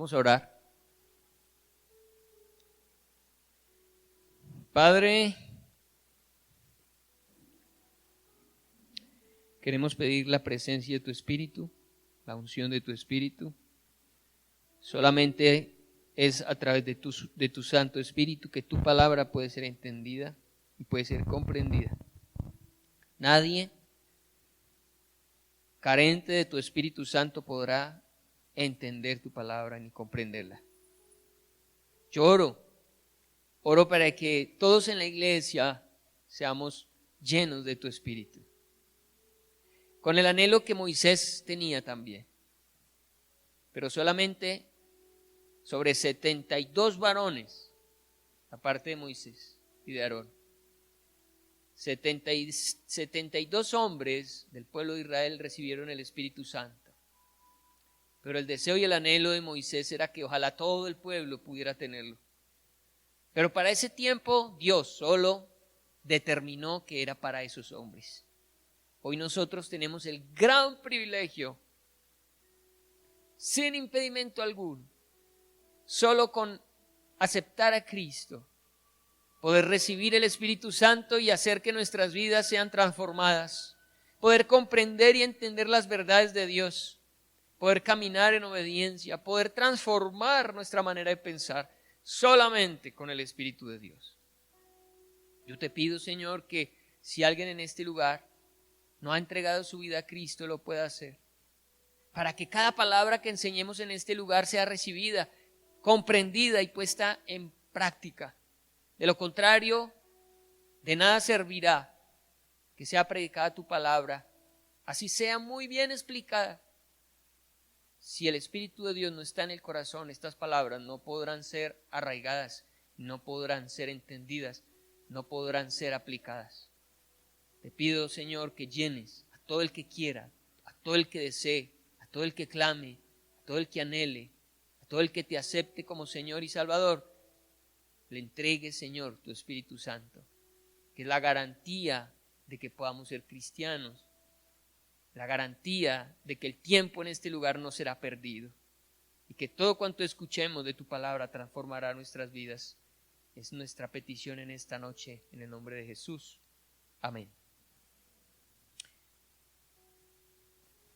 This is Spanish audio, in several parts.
Vamos a orar. Padre, queremos pedir la presencia de tu Espíritu, la unción de tu Espíritu. Solamente es a través de tu Santo Espíritu que tu palabra puede ser entendida y puede ser comprendida. Nadie carente de tu Espíritu Santo podrá entender tu palabra ni comprenderla. Yo oro para que todos en la iglesia seamos llenos de tu Espíritu, con el anhelo que Moisés tenía también, pero solamente sobre 72 varones, aparte de Moisés y de Aarón, 72 hombres del pueblo de Israel recibieron el Espíritu Santo. Pero el deseo y el anhelo de Moisés era que ojalá todo el pueblo pudiera tenerlo. Pero para ese tiempo Dios solo determinó que era para esos hombres. Hoy nosotros tenemos el gran privilegio, sin impedimento alguno, solo con aceptar a Cristo, poder recibir el Espíritu Santo y hacer que nuestras vidas sean transformadas, poder comprender y entender las verdades de Dios, poder caminar en obediencia, poder transformar nuestra manera de pensar solamente con el Espíritu de Dios. Yo te pido, Señor, que si alguien en este lugar no ha entregado su vida a Cristo, lo pueda hacer, para que cada palabra que enseñemos en este lugar sea recibida, comprendida y puesta en práctica. De lo contrario, de nada servirá que sea predicada tu palabra, así sea muy bien explicada. Si el Espíritu de Dios no está en el corazón, estas palabras no podrán ser arraigadas, no podrán ser entendidas, no podrán ser aplicadas. Te pido, Señor, que llenes a todo el que quiera, a todo el que desee, a todo el que clame, a todo el que anhele, a todo el que te acepte como Señor y Salvador. Le entregues, Señor, tu Espíritu Santo, que es la garantía de que podamos ser cristianos, la garantía de que el tiempo en este lugar no será perdido y que todo cuanto escuchemos de tu palabra transformará nuestras vidas. Es nuestra petición en esta noche, en el nombre de Jesús. Amén.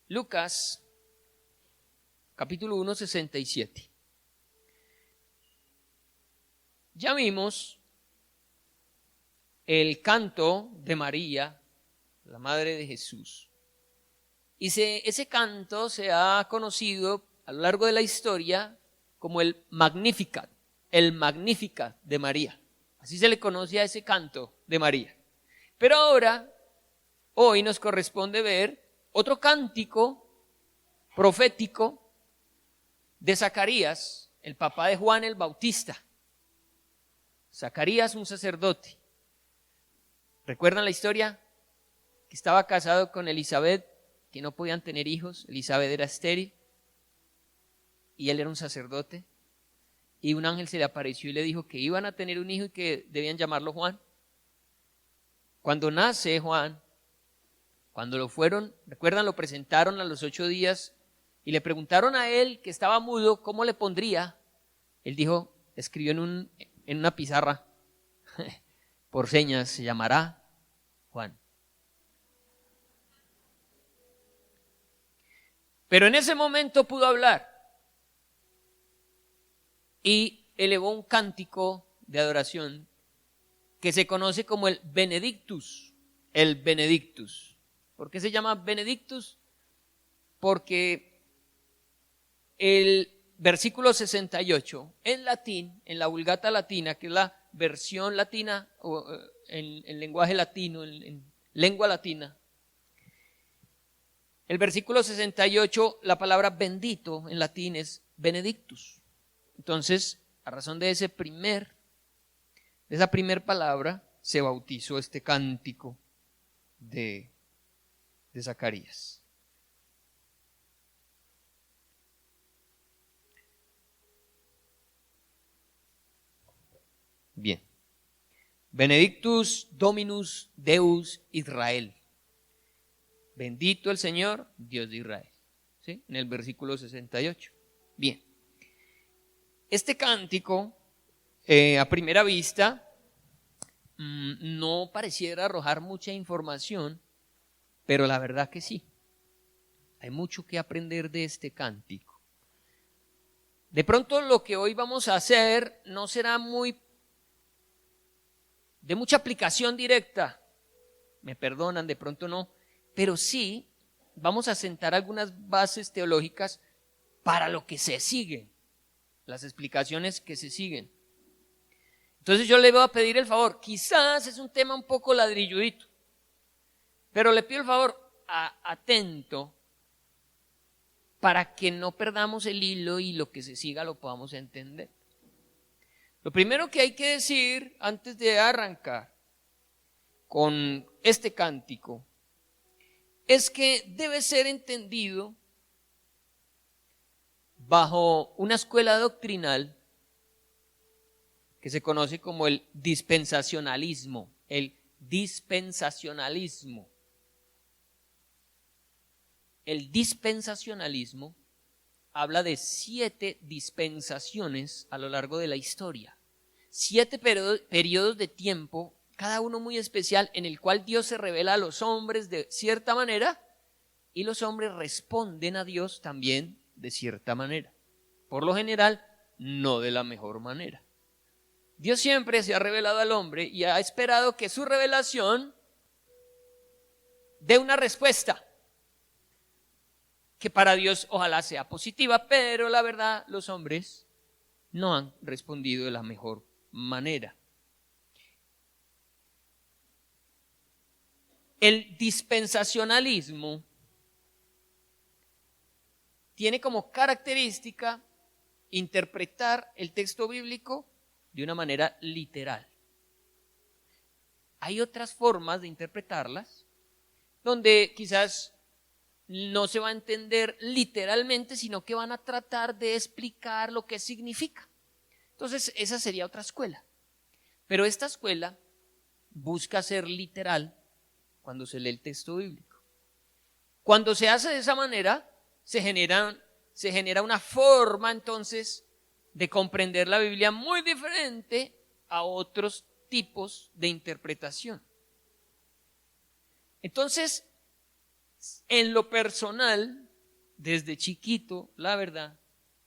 Lucas, capítulo 1, 67. Ya vimos el canto de María, la madre de Jesús. Y ese canto se ha conocido a lo largo de la historia como el Magnificat de María. Así se le conoce a ese canto de María. Pero ahora, hoy nos corresponde ver otro cántico profético de Zacarías, el papá de Juan el Bautista. Zacarías, un sacerdote. ¿Recuerdan la historia? Que estaba casado con Elizabeth, que no podían tener hijos. Elizabeth era estéril y él era un sacerdote. Y un ángel se le apareció y le dijo que iban a tener un hijo y que debían llamarlo Juan. Cuando nace Juan, cuando recuerdan, lo presentaron a los 8 días y le preguntaron a él, que estaba mudo, cómo le pondría. Él dijo, escribió en una pizarra, por señas, se llamará Juan. Pero en ese momento pudo hablar y elevó un cántico de adoración que se conoce como el Benedictus. El Benedictus. ¿Por qué se llama Benedictus? Porque el versículo 68 en latín, en la Vulgata latina, que es la versión latina o en lenguaje latino, en lengua latina, el versículo 68, la palabra bendito en latín es benedictus. Entonces, a razón de esa primer palabra, se bautizó este cántico de Zacarías. Bien. Benedictus Dominus Deus Israel. Bendito el Señor, Dios de Israel. ¿Sí? En el versículo 68. Bien. Este cántico, a primera vista, no pareciera arrojar mucha información, pero la verdad que sí. Hay mucho que aprender de este cántico. De pronto lo que hoy vamos a hacer no será de mucha aplicación directa, me perdonan, de pronto no, pero sí vamos a sentar algunas bases teológicas para lo que se sigue, las explicaciones que se siguen. Entonces yo le voy a pedir el favor, quizás es un tema un poco ladrilludito, pero le pido el favor atento para que no perdamos el hilo y lo que se siga lo podamos entender. Lo primero que hay que decir antes de arrancar con este cántico es que debe ser entendido bajo una escuela doctrinal que se conoce como el dispensacionalismo. El dispensacionalismo. El dispensacionalismo habla de 7 dispensaciones a lo largo de la historia. 7 periodos de tiempo, cada uno muy especial, en el cual Dios se revela a los hombres de cierta manera y los hombres responden a Dios también de cierta manera. Por lo general, no de la mejor manera. Dios siempre se ha revelado al hombre y ha esperado que su revelación dé una respuesta que para Dios ojalá sea positiva, pero la verdad los hombres no han respondido de la mejor manera. El dispensacionalismo tiene como característica interpretar el texto bíblico de una manera literal. Hay otras formas de interpretarlas donde quizás no se va a entender literalmente, sino que van a tratar de explicar lo que significa. Entonces, esa sería otra escuela. Pero esta escuela busca ser literal cuando se lee el texto bíblico. Cuando se hace de esa manera, se genera una forma entonces de comprender la Biblia muy diferente a otros tipos de interpretación. Entonces, en lo personal, desde chiquito, la verdad,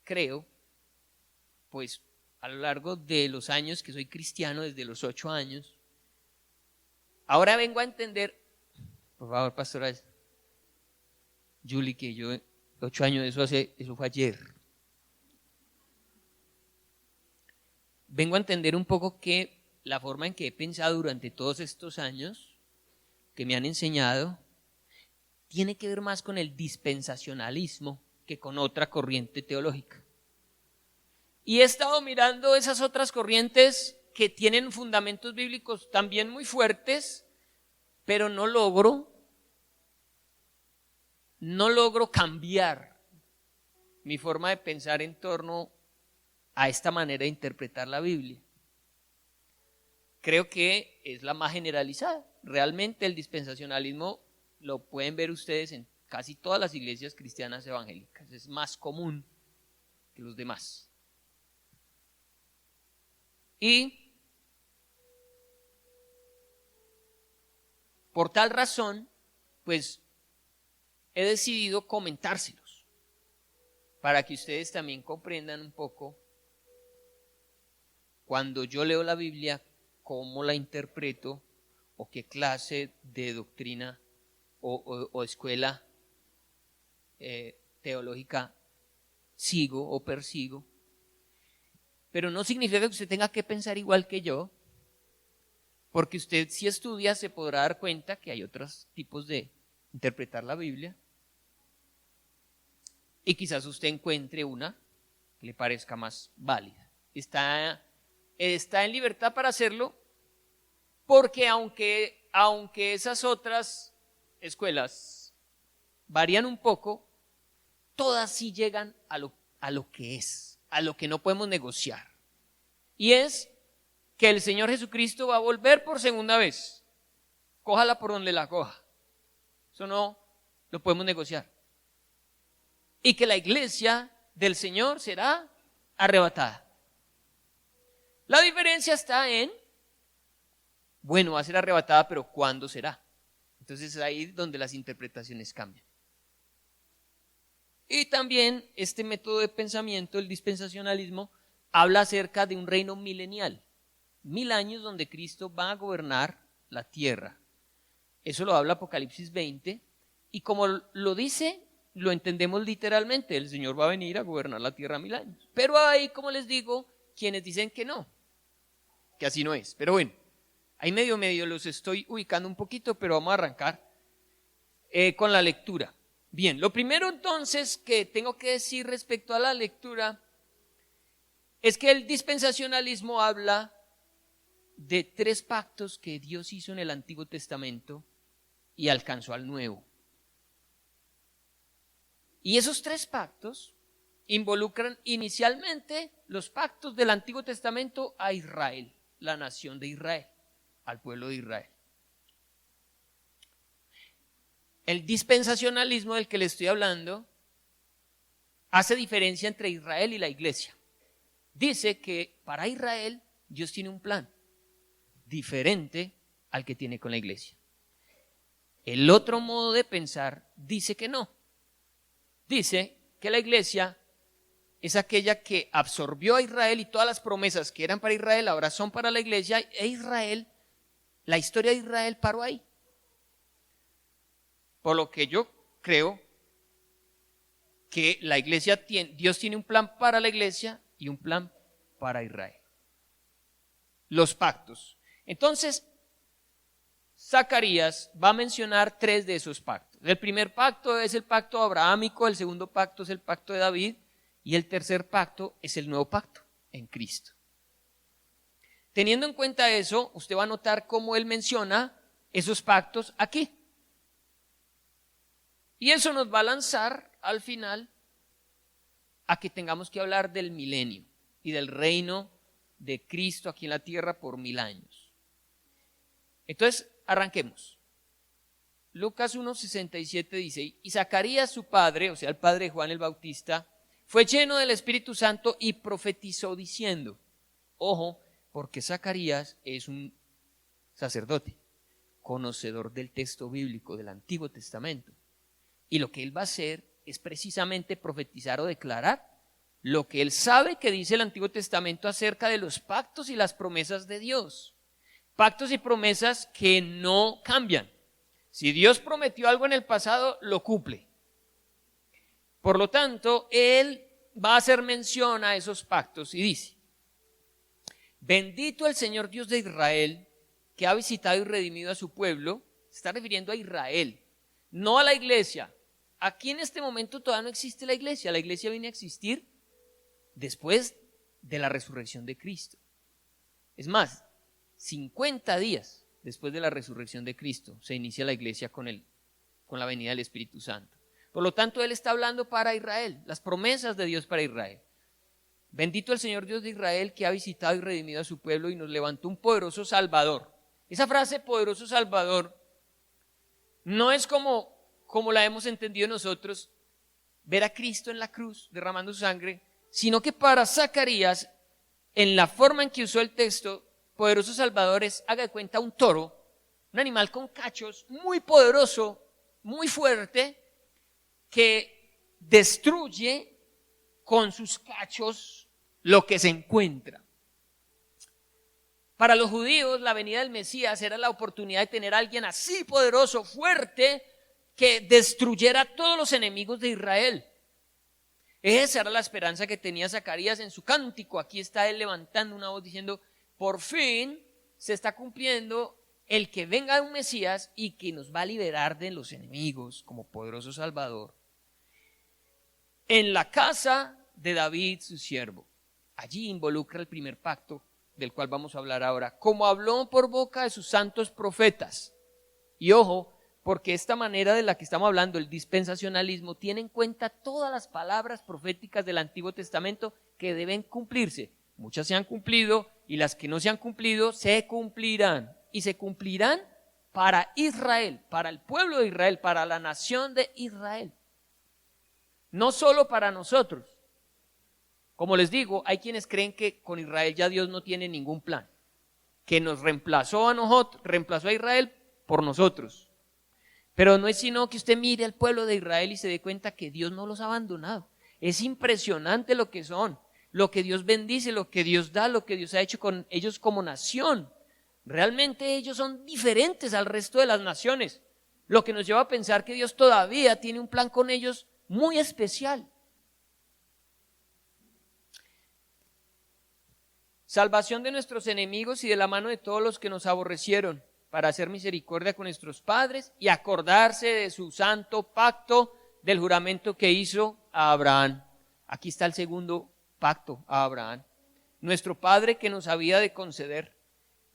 creo, pues a lo largo de los años que soy cristiano, desde los 8 años, ahora vengo a entender, por favor, pastora Julie, que yo 8 años, eso fue ayer. Vengo a entender un poco que la forma en que he pensado durante todos estos años, que me han enseñado, tiene que ver más con el dispensacionalismo que con otra corriente teológica. Y he estado mirando esas otras corrientes que tienen fundamentos bíblicos también muy fuertes, pero no logro cambiar mi forma de pensar en torno a esta manera de interpretar la Biblia. Creo que es la más generalizada. Realmente el dispensacionalismo lo pueden ver ustedes en casi todas las iglesias cristianas evangélicas. Es más común que los demás. Y por tal razón, pues he decidido comentárselos para que ustedes también comprendan un poco cuando yo leo la Biblia, cómo la interpreto o qué clase de doctrina o escuela teológica sigo o persigo. Pero no significa que usted tenga que pensar igual que yo, porque usted si estudia se podrá dar cuenta que hay otros tipos de interpretar la Biblia y quizás usted encuentre una que le parezca más válida. Está en libertad para hacerlo, porque aunque esas otras escuelas varían un poco, todas sí llegan a lo que es, a lo que no podemos negociar. Y es que el Señor Jesucristo va a volver por segunda vez. Cójala por donde la coja. Eso no lo podemos negociar. Y que la iglesia del Señor será arrebatada. La diferencia está en, bueno, va a ser arrebatada, pero ¿cuándo será? Entonces es ahí donde las interpretaciones cambian. Y también este método de pensamiento, el dispensacionalismo, habla acerca de un reino milenial, 1000 años donde Cristo va a gobernar la tierra. Eso lo habla Apocalipsis 20, y como lo dice, lo entendemos literalmente, el Señor va a venir a gobernar la tierra 1000 años. Pero hay, como les digo, quienes dicen que no, que así no es. Pero bueno, ahí medio los estoy ubicando un poquito, pero vamos a arrancar con la lectura. Bien, lo primero entonces que tengo que decir respecto a la lectura es que el dispensacionalismo habla de 3 pactos que Dios hizo en el Antiguo Testamento y alcanzó al Nuevo. Y esos 3 pactos involucran inicialmente los pactos del Antiguo Testamento a Israel, la nación de Israel, al pueblo de Israel. El dispensacionalismo del que le estoy hablando hace diferencia entre Israel y la iglesia. Dice que para Israel Dios tiene un plan diferente al que tiene con la iglesia. El otro modo de pensar dice que no. Dice que la iglesia es aquella que absorbió a Israel y todas las promesas que eran para Israel ahora son para la iglesia, e Israel, la historia de Israel paró ahí. Por lo que yo creo que la iglesia Dios tiene un plan para la iglesia y un plan para Israel. Los pactos. Entonces, Zacarías va a mencionar 3 de esos pactos. El primer pacto es el pacto abrahámico, el segundo pacto es el pacto de David y el tercer pacto es el nuevo pacto en Cristo. Teniendo en cuenta eso, usted va a notar cómo él menciona esos pactos aquí. Y eso nos va a lanzar al final a que tengamos que hablar del milenio y del reino de Cristo aquí en la tierra por 1000 años. Entonces, arranquemos. Lucas 1:67 dice, y Zacarías su padre, o sea el padre de Juan el Bautista, fue lleno del Espíritu Santo y profetizó diciendo, ojo, porque Zacarías es un sacerdote, conocedor del texto bíblico del Antiguo Testamento. Y lo que él va a hacer es precisamente profetizar o declarar lo que él sabe que dice el Antiguo Testamento acerca de los pactos y las promesas de Dios. Pactos y promesas que no cambian. Si Dios prometió algo en el pasado, lo cumple. Por lo tanto, él va a hacer mención a esos pactos y dice, bendito el Señor Dios de Israel, que ha visitado y redimido a su pueblo. Se está refiriendo a Israel, no a la iglesia. Aquí en este momento todavía no existe la iglesia viene a existir después de la resurrección de Cristo. Es más, 50 días después de la resurrección de Cristo se inicia la iglesia con la venida del Espíritu Santo. Por lo tanto, él está hablando para Israel, las promesas de Dios para Israel. Bendito el Señor Dios de Israel, que ha visitado y redimido a su pueblo y nos levantó un poderoso Salvador. Esa frase, poderoso Salvador, no es como la hemos entendido nosotros, ver a Cristo en la cruz derramando su sangre, sino que para Zacarías, en la forma en que usó el texto, poderoso Salvador es, haga de cuenta, un toro, un animal con cachos, muy poderoso, muy fuerte, que destruye con sus cachos lo que se encuentra. Para los judíos, la venida del Mesías era la oportunidad de tener a alguien así poderoso, fuerte, que destruyera a todos los enemigos de Israel. Esa era la esperanza que tenía Zacarías en su cántico. Aquí está él levantando una voz diciendo, por fin se está cumpliendo el que venga un Mesías y que nos va a liberar de los enemigos como poderoso Salvador. En la casa de David, su siervo. Allí involucra el primer pacto del cual vamos a hablar ahora, como habló por boca de sus santos profetas. Y ojo, porque esta manera de la que estamos hablando, el dispensacionalismo, tiene en cuenta todas las palabras proféticas del Antiguo Testamento que deben cumplirse. Muchas se han cumplido y las que no se han cumplido se cumplirán. Y se cumplirán para Israel, para el pueblo de Israel, para la nación de Israel. No solo para nosotros. Como les digo, hay quienes creen que con Israel ya Dios no tiene ningún plan, que nos reemplazó a nosotros, reemplazó a Israel por nosotros. Pero no es sino que usted mire al pueblo de Israel y se dé cuenta que Dios no los ha abandonado. Es impresionante lo que son, lo que Dios bendice, lo que Dios da, lo que Dios ha hecho con ellos como nación. Realmente ellos son diferentes al resto de las naciones, lo que nos lleva a pensar que Dios todavía tiene un plan con ellos muy especial. Salvación de nuestros enemigos y de la mano de todos los que nos aborrecieron, para hacer misericordia con nuestros padres y acordarse de su santo pacto, del juramento que hizo a Abraham. Aquí está el segundo pacto a Abraham, nuestro Padre, que nos había de conceder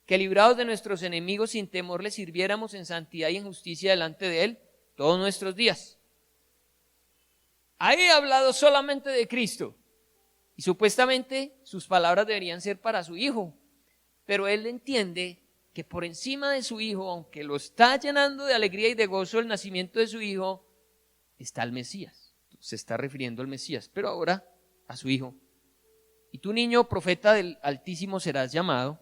que, librados de nuestros enemigos, sin temor le sirviéramos en santidad y en justicia delante de Él todos nuestros días. Ahí ha hablado solamente de Cristo y supuestamente sus palabras deberían ser para su Hijo, pero Él entiende que por encima de su Hijo, aunque lo está llenando de alegría y de gozo el nacimiento de su Hijo, está el Mesías. Se está refiriendo al Mesías, pero ahora a su Hijo. Y tú, niño, profeta del Altísimo, serás llamado,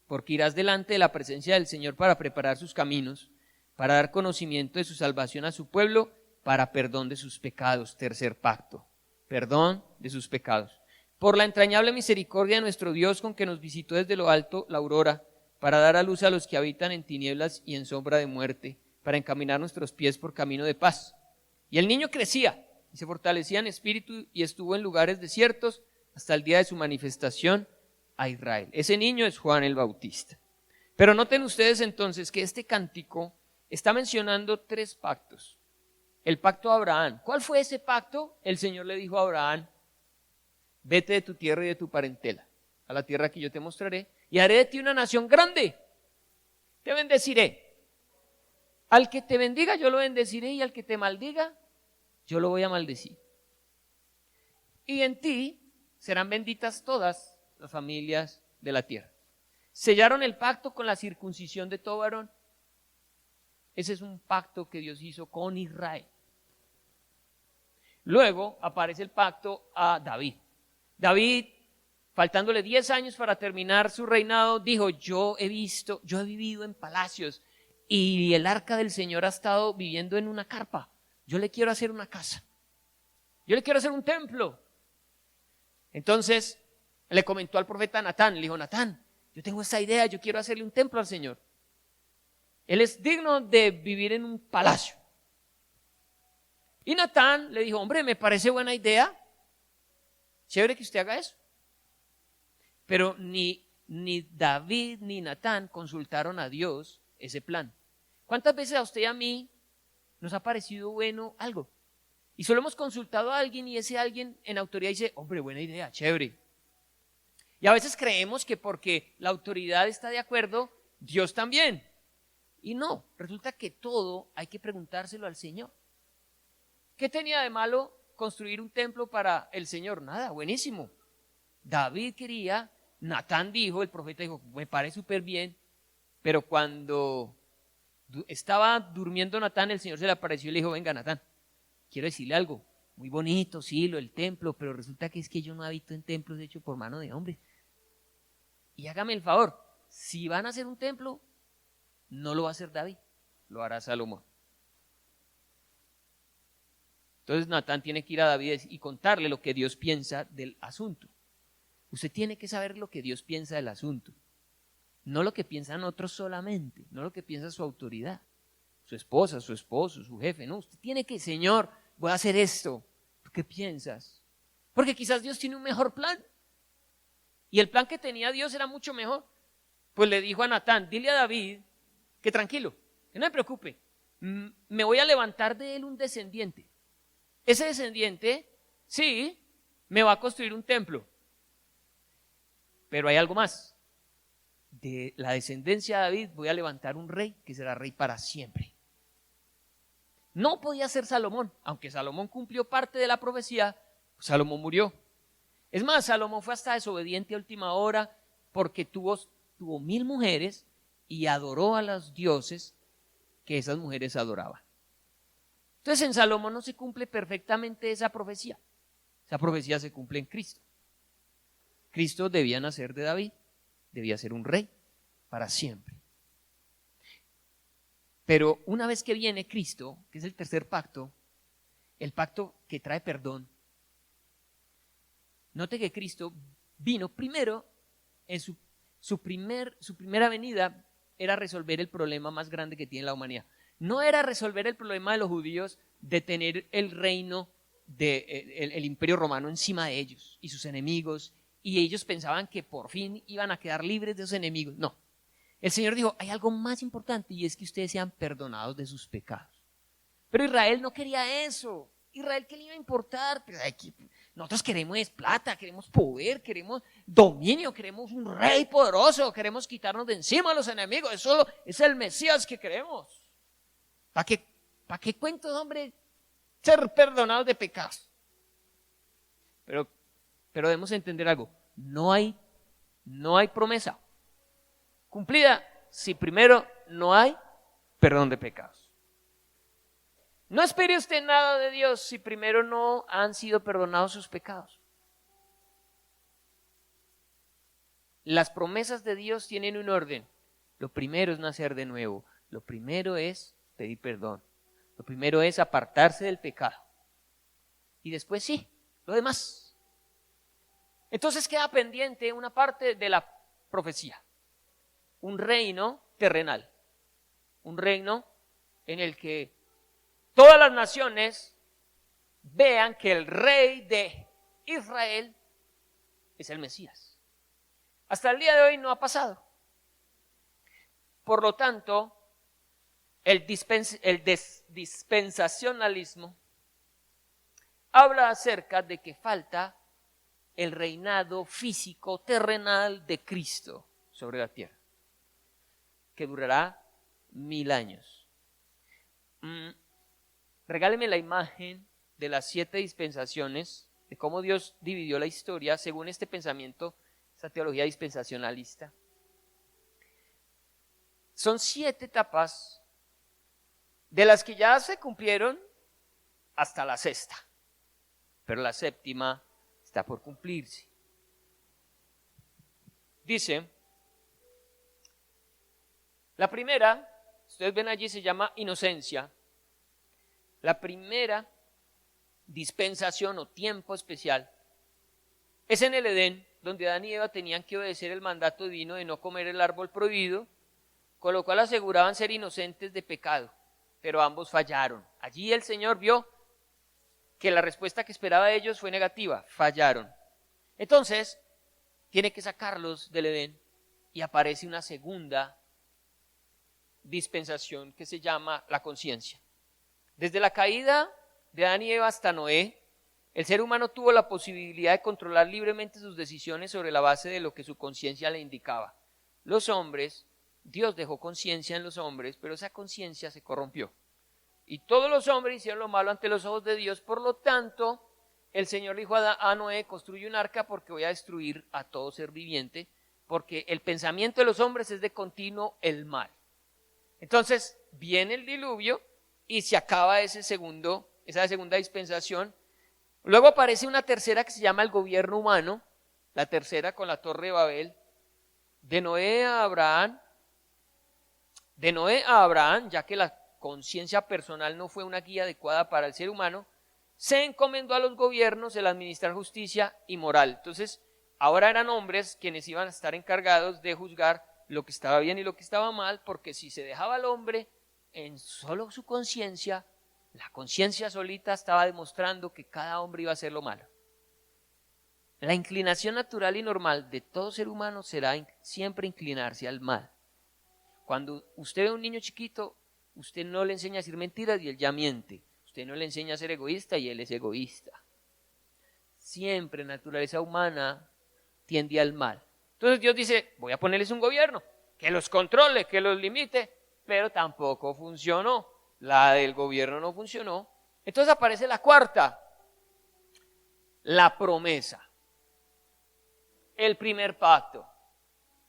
porque irás delante de la presencia del Señor para preparar sus caminos, para dar conocimiento de su salvación a su pueblo, para perdón de sus pecados. Tercer pacto, perdón de sus pecados. Por la entrañable misericordia de nuestro Dios, con que nos visitó desde lo alto la aurora, para dar a luz a los que habitan en tinieblas y en sombra de muerte, para encaminar nuestros pies por camino de paz. Y el niño crecía y se fortalecía en espíritu y estuvo en lugares desiertos hasta el día de su manifestación a Israel. Ese niño es Juan el Bautista. Pero noten ustedes entonces que este cántico está mencionando 3 pactos. El pacto de Abraham. ¿Cuál fue ese pacto? El Señor le dijo a Abraham: vete de tu tierra y de tu parentela a la tierra que yo te mostraré, y haré de ti una nación grande. Te bendeciré. Al que te bendiga yo lo bendeciré, y al que te maldiga yo lo voy a maldecir. Y en ti serán benditas todas las familias de la tierra. Sellaron el pacto con la circuncisión de todo varón. Ese es un pacto que Dios hizo con Israel. Luego aparece el pacto a David. David, faltándole 10 años para terminar su reinado, dijo: yo he vivido en palacios y el arca del Señor ha estado viviendo en una carpa. Yo le quiero hacer una casa. Yo le quiero hacer un templo. Entonces le comentó al profeta Natán, le dijo: Natán, yo tengo esta idea, yo quiero hacerle un templo al Señor. Él es digno de vivir en un palacio. Y Natán le dijo: hombre, me parece buena idea. Chévere que usted haga eso. Pero ni David ni Natán consultaron a Dios ese plan. ¿Cuántas veces a usted y a mí nos ha parecido bueno algo? Y solo hemos consultado a alguien y ese alguien en autoridad dice: hombre, buena idea, chévere. Y a veces creemos que porque la autoridad está de acuerdo, Dios también. Y no, resulta que todo hay que preguntárselo al Señor. ¿Qué tenía de malo construir un templo para el Señor? Nada, buenísimo. David quería, Natán dijo, el profeta dijo: me parece súper bien, pero cuando estaba durmiendo Natán, el Señor se le apareció y le dijo: venga, Natán, quiero decirle algo, muy bonito, sí, lo del templo, pero resulta que es que yo no habito en templos hechos por mano de hombres. Y hágame el favor, si van a hacer un templo, no lo va a hacer David, lo hará Salomón. Entonces Natán tiene que ir a David y contarle lo que Dios piensa del asunto. Usted tiene que saber lo que Dios piensa del asunto, no lo que piensan otros solamente, no lo que piensa su autoridad, su esposa, su esposo, su jefe. No, usted tiene que: Señor, voy a hacer esto. ¿Tú qué piensas? Porque quizás Dios tiene un mejor plan. Y el plan que tenía Dios era mucho mejor. Pues le dijo a Natán: dile a David que tranquilo, que no me preocupe, me voy a levantar de él un descendiente. Ese descendiente, sí, me va a construir un templo. Pero hay algo más. De la descendencia de David voy a levantar un rey que será rey para siempre. No podía ser Salomón, aunque Salomón cumplió parte de la profecía, Salomón murió. Es más, Salomón fue hasta desobediente a última hora porque tuvo 1000 mujeres y adoró a los dioses que esas mujeres adoraban. Entonces en Salomón no se cumple perfectamente esa profecía. Esa profecía se cumple en Cristo. Cristo debía nacer de David, debía ser un rey para siempre. Pero una vez que viene Cristo, que es el tercer pacto, el pacto que trae perdón, note que Cristo vino primero, en su primera venida era resolver el problema más grande que tiene la humanidad. No era resolver el problema de los judíos de tener el reino, el imperio romano encima de ellos y sus enemigos, y ellos pensaban que por fin iban a quedar libres de esos enemigos. No, el Señor dijo, hay algo más importante y es que ustedes sean perdonados de sus pecados. Pero Israel no quería eso. Israel, ¿qué le iba a importar? Pues nosotros queremos plata, queremos poder, queremos dominio, queremos un rey poderoso, queremos quitarnos de encima a los enemigos. Eso es el Mesías que queremos. ¿Para qué cuentos, hombre? Ser perdonados de pecados. Pero debemos entender algo. No hay promesa cumplida si primero no hay perdón de pecados. No espere usted nada de Dios si primero no han sido perdonados sus pecados. Las promesas de Dios tienen un orden. Lo primero es nacer de nuevo. Lo primero es pedir perdón. Lo primero es apartarse del pecado. Y después sí, lo demás. Entonces queda pendiente una parte de la profecía. Un reino terrenal. Un reino en el que todas las naciones vean que el rey de Israel es el Mesías. Hasta el día de hoy no ha pasado. Por lo tanto, el dispensacionalismo habla acerca de que falta el reinado físico terrenal de Cristo sobre la tierra, que durará 1000 años. Regáleme la imagen de las 7 dispensaciones, de cómo Dios dividió la historia según este pensamiento, esta teología dispensacionalista. Son 7 etapas de las que ya se cumplieron hasta la 6ª, pero la 7ª está por cumplirse. Dice, la primera, ustedes ven allí, se llama inocencia. La primera dispensación o tiempo especial es en el Edén, donde Adán y Eva tenían que obedecer el mandato divino de no comer el árbol prohibido, con lo cual aseguraban ser inocentes de pecado, pero ambos fallaron. Allí el Señor vio que la respuesta que esperaba de ellos fue negativa, fallaron. Entonces, tiene que sacarlos del Edén y aparece una segunda dispensación que se llama la conciencia. Desde la caída de Adán y Eva hasta Noé, el ser humano tuvo la posibilidad de controlar libremente sus decisiones sobre la base de lo que su conciencia le indicaba. Los hombres, Dios dejó conciencia en los hombres, pero esa conciencia se corrompió. Y todos los hombres hicieron lo malo ante los ojos de Dios, por lo tanto, el Señor le dijo a Noé, construye un arca porque voy a destruir a todo ser viviente, porque el pensamiento de los hombres es de continuo el mal. Entonces, viene el diluvio y se acaba esa segunda dispensación. Luego aparece una tercera que se llama el gobierno humano, la tercera con la Torre de Babel. De Noé a Abraham, ya que la conciencia personal no fue una guía adecuada para el ser humano, se encomendó a los gobiernos el administrar justicia y moral. Entonces, ahora eran hombres quienes iban a estar encargados de juzgar lo que estaba bien y lo que estaba mal, porque si se dejaba al hombre en solo su conciencia, la conciencia solita estaba demostrando que cada hombre iba a hacer lo malo. La inclinación natural y normal de todo ser humano será siempre inclinarse al mal. Cuando usted ve a un niño chiquito, usted no le enseña a decir mentiras y él ya miente. Usted no le enseña a ser egoísta y él es egoísta. Siempre la naturaleza humana tiende al mal. Entonces Dios dice, voy a ponerles un gobierno que los controle, que los limite, pero tampoco funcionó. La del gobierno no funcionó. Entonces aparece la cuarta, la promesa. El primer pacto.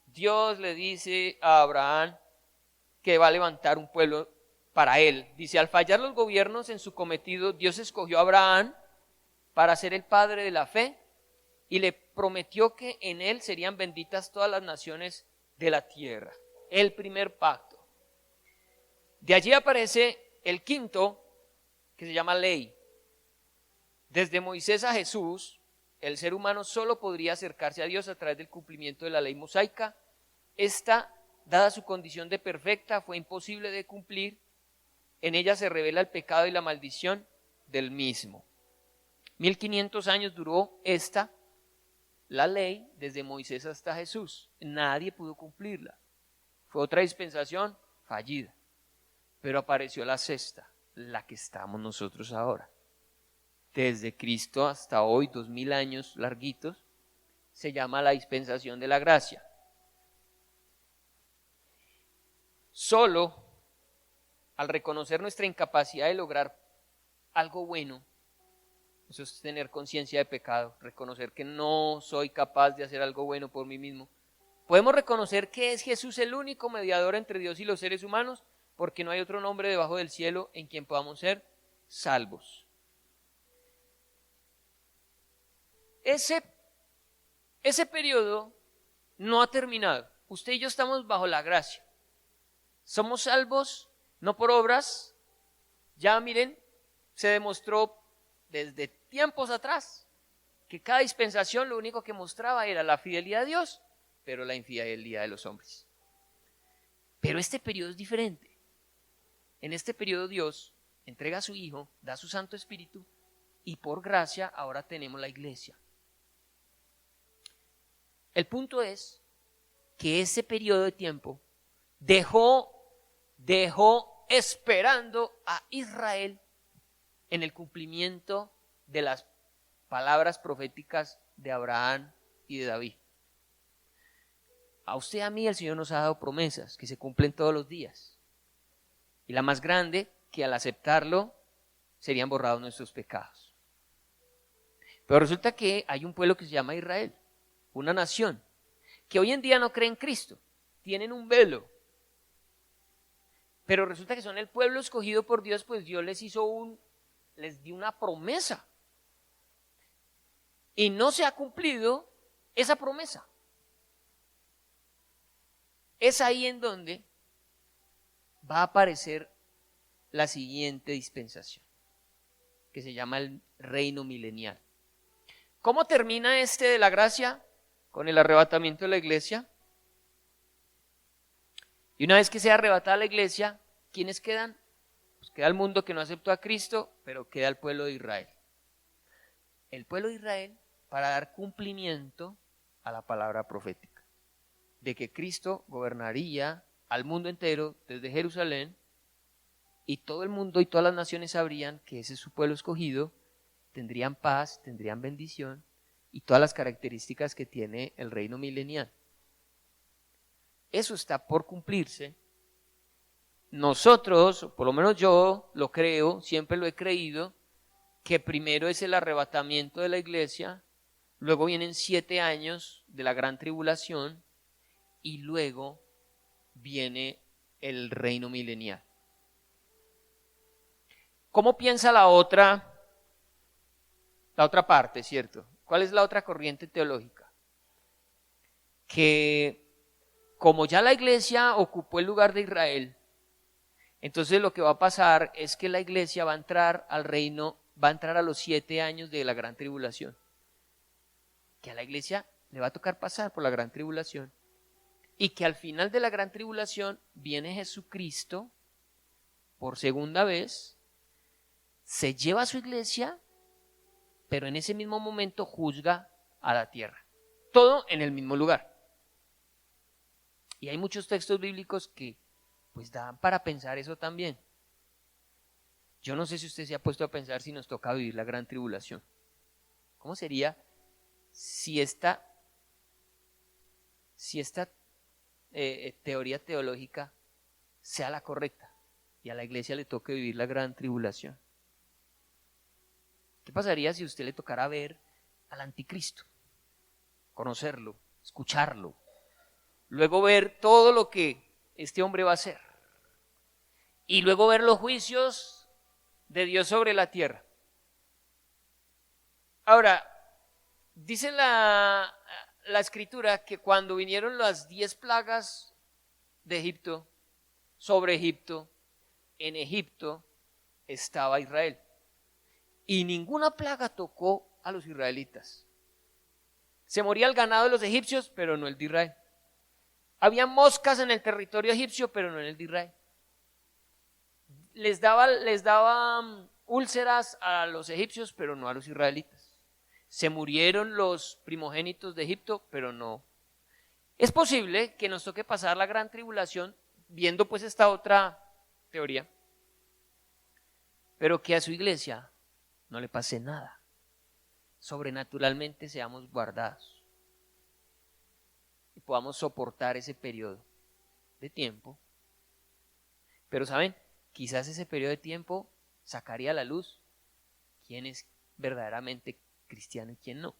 Dios le dice a Abraham que va a levantar un pueblo para él. Dice, al fallar los gobiernos en su cometido, Dios escogió a Abraham para ser el padre de la fe y le prometió que en él serían benditas todas las naciones de la tierra. El primer pacto. De allí aparece el quinto, que se llama ley. Desde Moisés a Jesús, el ser humano solo podría acercarse a Dios a través del cumplimiento de la ley mosaica. Esta, dada su condición de perfecta, fue imposible de cumplir. En ella se revela el pecado y la maldición del mismo. 1500 años duró la ley, desde Moisés hasta Jesús. Nadie pudo cumplirla. Fue otra dispensación fallida. Pero apareció la sexta, la que estamos nosotros ahora. Desde Cristo hasta hoy, 2000 años larguitos, se llama la dispensación de la gracia. Solo al reconocer nuestra incapacidad de lograr algo bueno, eso es tener conciencia de pecado, reconocer que no soy capaz de hacer algo bueno por mí mismo, podemos reconocer que es Jesús el único mediador entre Dios y los seres humanos, porque no hay otro nombre debajo del cielo en quien podamos ser salvos. Ese periodo no ha terminado. Usted y yo estamos bajo la gracia. Somos salvos no por obras. Ya miren, se demostró desde tiempos atrás que cada dispensación lo único que mostraba era la fidelidad a Dios, pero la infidelidad de los hombres. Pero este periodo es diferente. En este periodo Dios entrega a su Hijo, da su Santo Espíritu y por gracia ahora tenemos la iglesia. El punto es que ese periodo de tiempo dejó esperando a Israel en el cumplimiento de las palabras proféticas de Abraham y de David. A usted y a mí el Señor nos ha dado promesas que se cumplen todos los días. Y la más grande, que al aceptarlo serían borrados nuestros pecados. Pero resulta que hay un pueblo que se llama Israel, una nación, que hoy en día no cree en Cristo, tienen un velo. Pero resulta que son el pueblo escogido por Dios, pues Dios les dio una promesa. Y no se ha cumplido esa promesa. Es ahí en donde va a aparecer la siguiente dispensación, que se llama el reino milenial. ¿Cómo termina de la gracia? Con el arrebatamiento de la iglesia. Y una vez que sea arrebatada la iglesia, ¿quiénes quedan? Pues queda el mundo que no aceptó a Cristo, pero queda el pueblo de Israel. El pueblo de Israel para dar cumplimiento a la palabra profética, de que Cristo gobernaría al mundo entero desde Jerusalén, y todo el mundo y todas las naciones sabrían que ese es su pueblo escogido, tendrían paz, tendrían bendición y todas las características que tiene el reino milenial. Eso está por cumplirse. Nosotros, por lo menos yo lo creo, siempre lo he creído, que primero es el arrebatamiento de la iglesia, luego vienen 7 años de la gran tribulación y luego viene el reino milenial. ¿Cómo piensa la otra parte, cierto? ¿Cuál es la otra corriente teológica? Que como ya la iglesia ocupó el lugar de Israel, entonces lo que va a pasar es que la iglesia va a entrar al reino, va a entrar a los 7 años de la gran tribulación. Que a la iglesia le va a tocar pasar por la gran tribulación. Y que al final de la gran tribulación viene Jesucristo por segunda vez, se lleva a su iglesia, pero en ese mismo momento juzga a la tierra. Todo en el mismo lugar. Y hay muchos textos bíblicos que pues dan para pensar eso también. Yo no sé si usted se ha puesto a pensar si nos toca vivir la gran tribulación. ¿Cómo sería si esta teoría teológica sea la correcta y a la iglesia le toque vivir la gran tribulación? ¿Qué pasaría si a usted le tocara ver al anticristo, conocerlo, escucharlo, luego ver todo lo que este hombre va a hacer y luego ver los juicios de Dios sobre la tierra? Ahora, Dice la escritura que cuando vinieron las 10 plagas de Egipto, sobre Egipto, en Egipto estaba Israel. Y ninguna plaga tocó a los israelitas. Se moría el ganado de los egipcios, pero no el de Israel. Había moscas en el territorio egipcio, pero no en el de Israel. Les daba úlceras a los egipcios, pero no a los israelitas. Se murieron los primogénitos de Egipto, pero no. Es posible que nos toque pasar la gran tribulación, viendo pues esta otra teoría, pero que a su iglesia no le pase nada. Sobrenaturalmente seamos guardados y podamos soportar ese periodo de tiempo. Pero ¿saben? Quizás ese periodo de tiempo sacaría a la luz quién es verdaderamente cristiano y quién no.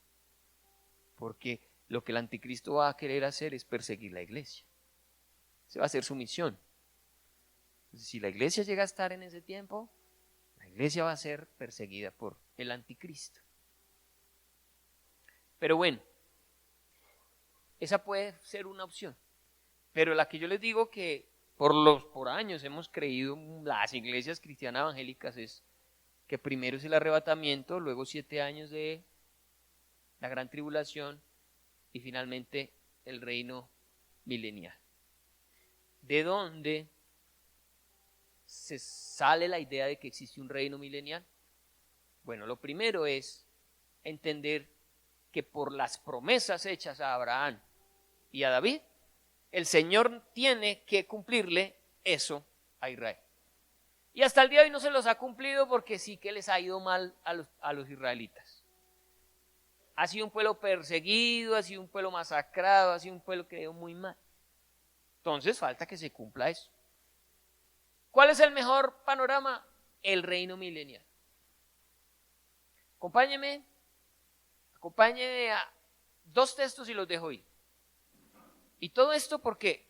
Porque lo que el anticristo va a querer hacer es perseguir la iglesia. Esa va a ser su misión. Entonces, si la iglesia llega a estar en ese tiempo, la iglesia va a ser perseguida por el anticristo. Pero bueno, esa puede ser una opción. Pero la que yo les digo que por años hemos creído las iglesias cristianas evangélicas es que primero es el arrebatamiento, luego 7 años de la gran tribulación y finalmente el reino milenial. ¿De dónde se sale la idea de que existe un reino milenial? Bueno, lo primero es entender que por las promesas hechas a Abraham y a David, el Señor tiene que cumplirle eso a Israel. Y hasta el día de hoy no se los ha cumplido porque sí que les ha ido mal a los israelitas. Ha sido un pueblo perseguido, ha sido un pueblo masacrado, ha sido un pueblo que ha ido muy mal. Entonces falta que se cumpla eso. ¿Cuál es el mejor panorama? El reino milenial. Acompáñeme a 2 textos y los dejo ir. Y todo esto porque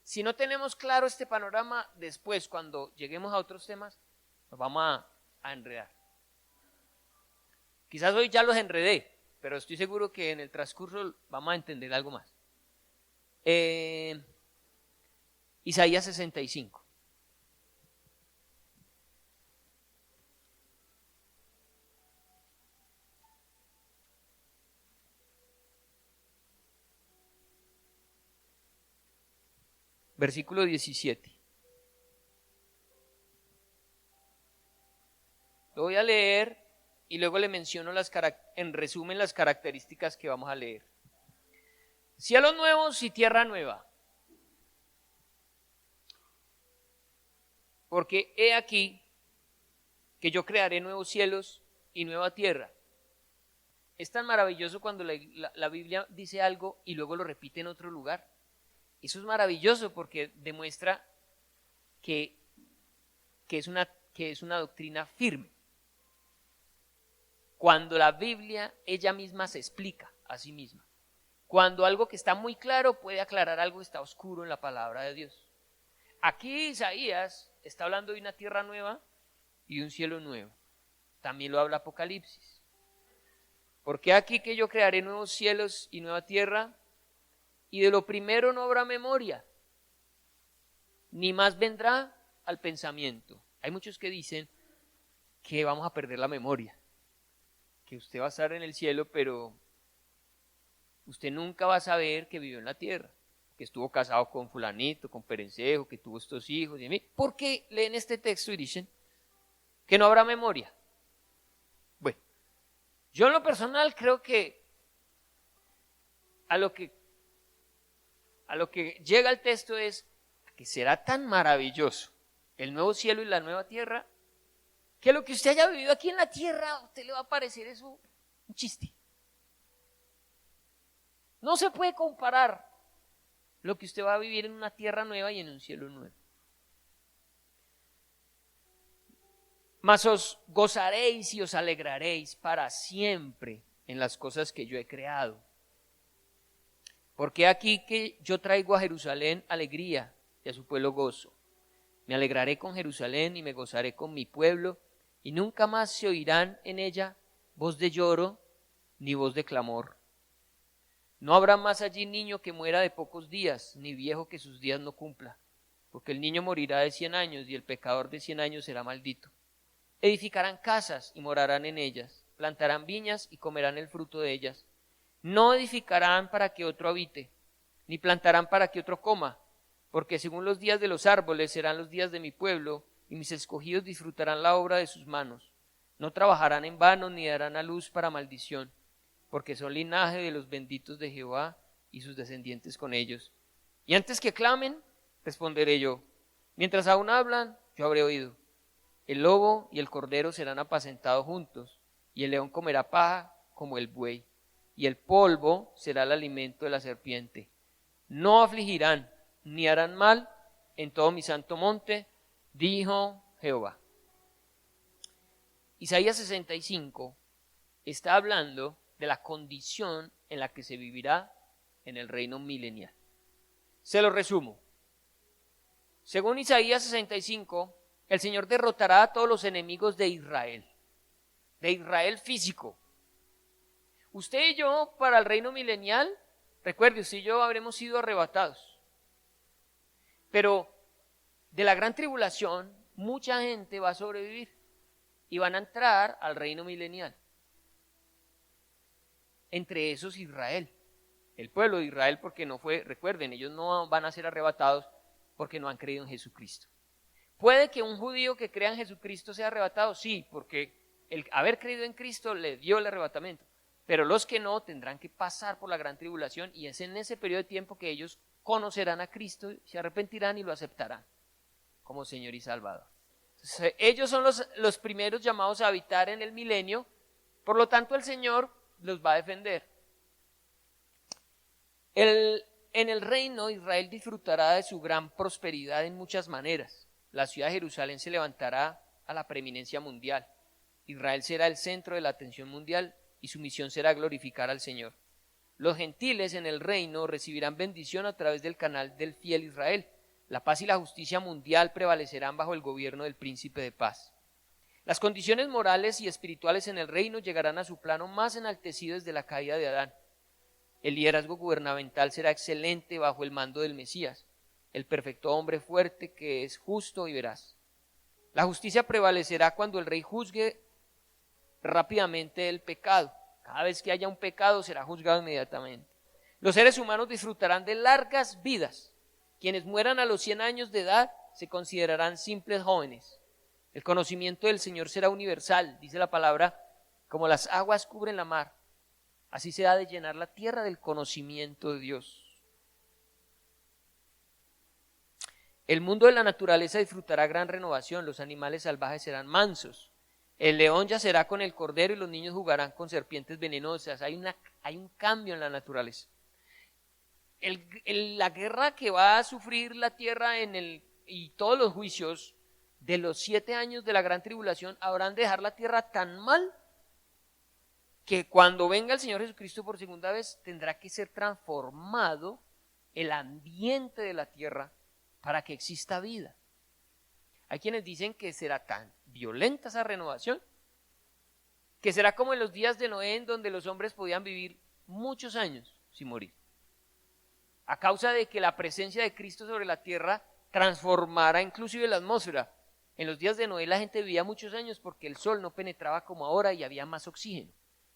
si no tenemos claro este panorama, después cuando lleguemos a otros temas, nos vamos a enredar. Quizás hoy ya los enredé, pero estoy seguro que en el transcurso vamos a entender algo más. Isaías 65. Versículo 17. Lo voy a leer y luego le menciono en resumen las características que vamos a leer. Cielos nuevos y tierra nueva. Porque he aquí que yo crearé nuevos cielos y nueva tierra. Es tan maravilloso cuando la Biblia dice algo y luego lo repite en otro lugar. Eso es maravilloso porque demuestra que es una doctrina firme. Cuando la Biblia ella misma se explica a sí misma. Cuando algo que está muy claro puede aclarar algo que está oscuro en la palabra de Dios. Aquí Isaías está hablando de una tierra nueva y un cielo nuevo. También lo habla Apocalipsis. Porque aquí que yo crearé nuevos cielos y nueva tierra, y de lo primero no habrá memoria, ni más vendrá al pensamiento. Hay muchos que dicen que vamos a perder la memoria, que usted va a estar en el cielo, pero usted nunca va a saber que vivió en la tierra, que estuvo casado con fulanito, con perencejo, que tuvo estos hijos. ¿Por qué leen este texto y dicen que no habrá memoria? Bueno, yo en lo personal creo que a lo que llega el texto es que será tan maravilloso el nuevo cielo y la nueva tierra, que lo que usted haya vivido aquí en la tierra, a usted le va a parecer eso un chiste. No se puede comparar lo que usted va a vivir en una tierra nueva y en un cielo nuevo. Mas os gozaréis y os alegraréis para siempre en las cosas que yo he creado. Porque aquí que yo traigo a Jerusalén alegría y a su pueblo gozo. Me alegraré con Jerusalén y me gozaré con mi pueblo, y nunca más se oirán en ella voz de lloro, ni voz de clamor. No habrá más allí niño que muera de pocos días, ni viejo que sus días no cumpla, porque el niño morirá de 100 años y el pecador de 100 años será maldito. Edificarán casas y morarán en ellas, plantarán viñas y comerán el fruto de ellas. No edificarán para que otro habite, ni plantarán para que otro coma, porque según los días de los árboles serán los días de mi pueblo, y mis escogidos disfrutarán la obra de sus manos. No trabajarán en vano ni darán a luz para maldición, porque son linaje de los benditos de Jehová y sus descendientes con ellos. Y antes que clamen, responderé yo. Mientras aún hablan, yo habré oído. El lobo y el cordero serán apacentados juntos, y el león comerá paja como el buey, y el polvo será el alimento de la serpiente. No afligirán, ni harán mal en todo mi santo monte, dijo Jehová. Isaías 65 está hablando de la condición en la que se vivirá en el reino milenial. Se lo resumo. Según Isaías 65, el Señor derrotará a todos los enemigos de Israel físico. Usted y yo, para el reino milenial, recuerde, usted y yo habremos sido arrebatados. Pero de la gran tribulación, mucha gente va a sobrevivir y van a entrar al reino milenial. Entre esos Israel, el pueblo de Israel, porque no fue, recuerden, ellos no van a ser arrebatados porque no han creído en Jesucristo. ¿Puede que un judío que crea en Jesucristo sea arrebatado? Sí, porque el haber creído en Cristo le dio el arrebatamiento. Pero los que no tendrán que pasar por la gran tribulación, y es en ese periodo de tiempo que ellos conocerán a Cristo, se arrepentirán y lo aceptarán como Señor y Salvador. Entonces, ellos son los primeros llamados a habitar en el milenio, por lo tanto el Señor los va a defender. En el reino, Israel disfrutará de su gran prosperidad en muchas maneras. La ciudad de Jerusalén se levantará a la preeminencia mundial. Israel será el centro de la atención mundial y su misión será glorificar al Señor. Los gentiles en el reino recibirán bendición a través del canal del fiel Israel. La paz y la justicia mundial prevalecerán bajo el gobierno del príncipe de paz. Las condiciones morales y espirituales en el reino llegarán a su plano más enaltecido desde la caída de Adán. El liderazgo gubernamental será excelente bajo el mando del Mesías, el perfecto hombre fuerte que es justo y veraz. La justicia prevalecerá cuando el rey juzgue rápidamente el pecado. Cada vez que haya un pecado será juzgado inmediatamente. Los seres humanos disfrutarán de largas vidas. Quienes mueran a los 100 años de edad se considerarán simples jóvenes. El conocimiento del Señor será universal, dice la palabra, como las aguas cubren la mar. Así se ha de llenar la tierra del conocimiento de Dios. El mundo de la naturaleza disfrutará gran renovación, los animales salvajes serán mansos. El león yacerá con el cordero y los niños jugarán con serpientes venenosas. Hay un cambio en la naturaleza. La guerra que va a sufrir la tierra y todos los juicios de los 7 años de la gran tribulación habrán de dejar la tierra tan mal que cuando venga el Señor Jesucristo por segunda vez tendrá que ser transformado el ambiente de la tierra para que exista vida. Hay quienes dicen que será tan violenta esa renovación que será como en los días de Noé, en donde los hombres podían vivir muchos años sin morir, a causa de que la presencia de Cristo sobre la tierra transformara inclusive la atmósfera. En los días de Noé la gente vivía muchos años porque el sol no penetraba como ahora y había más oxígeno.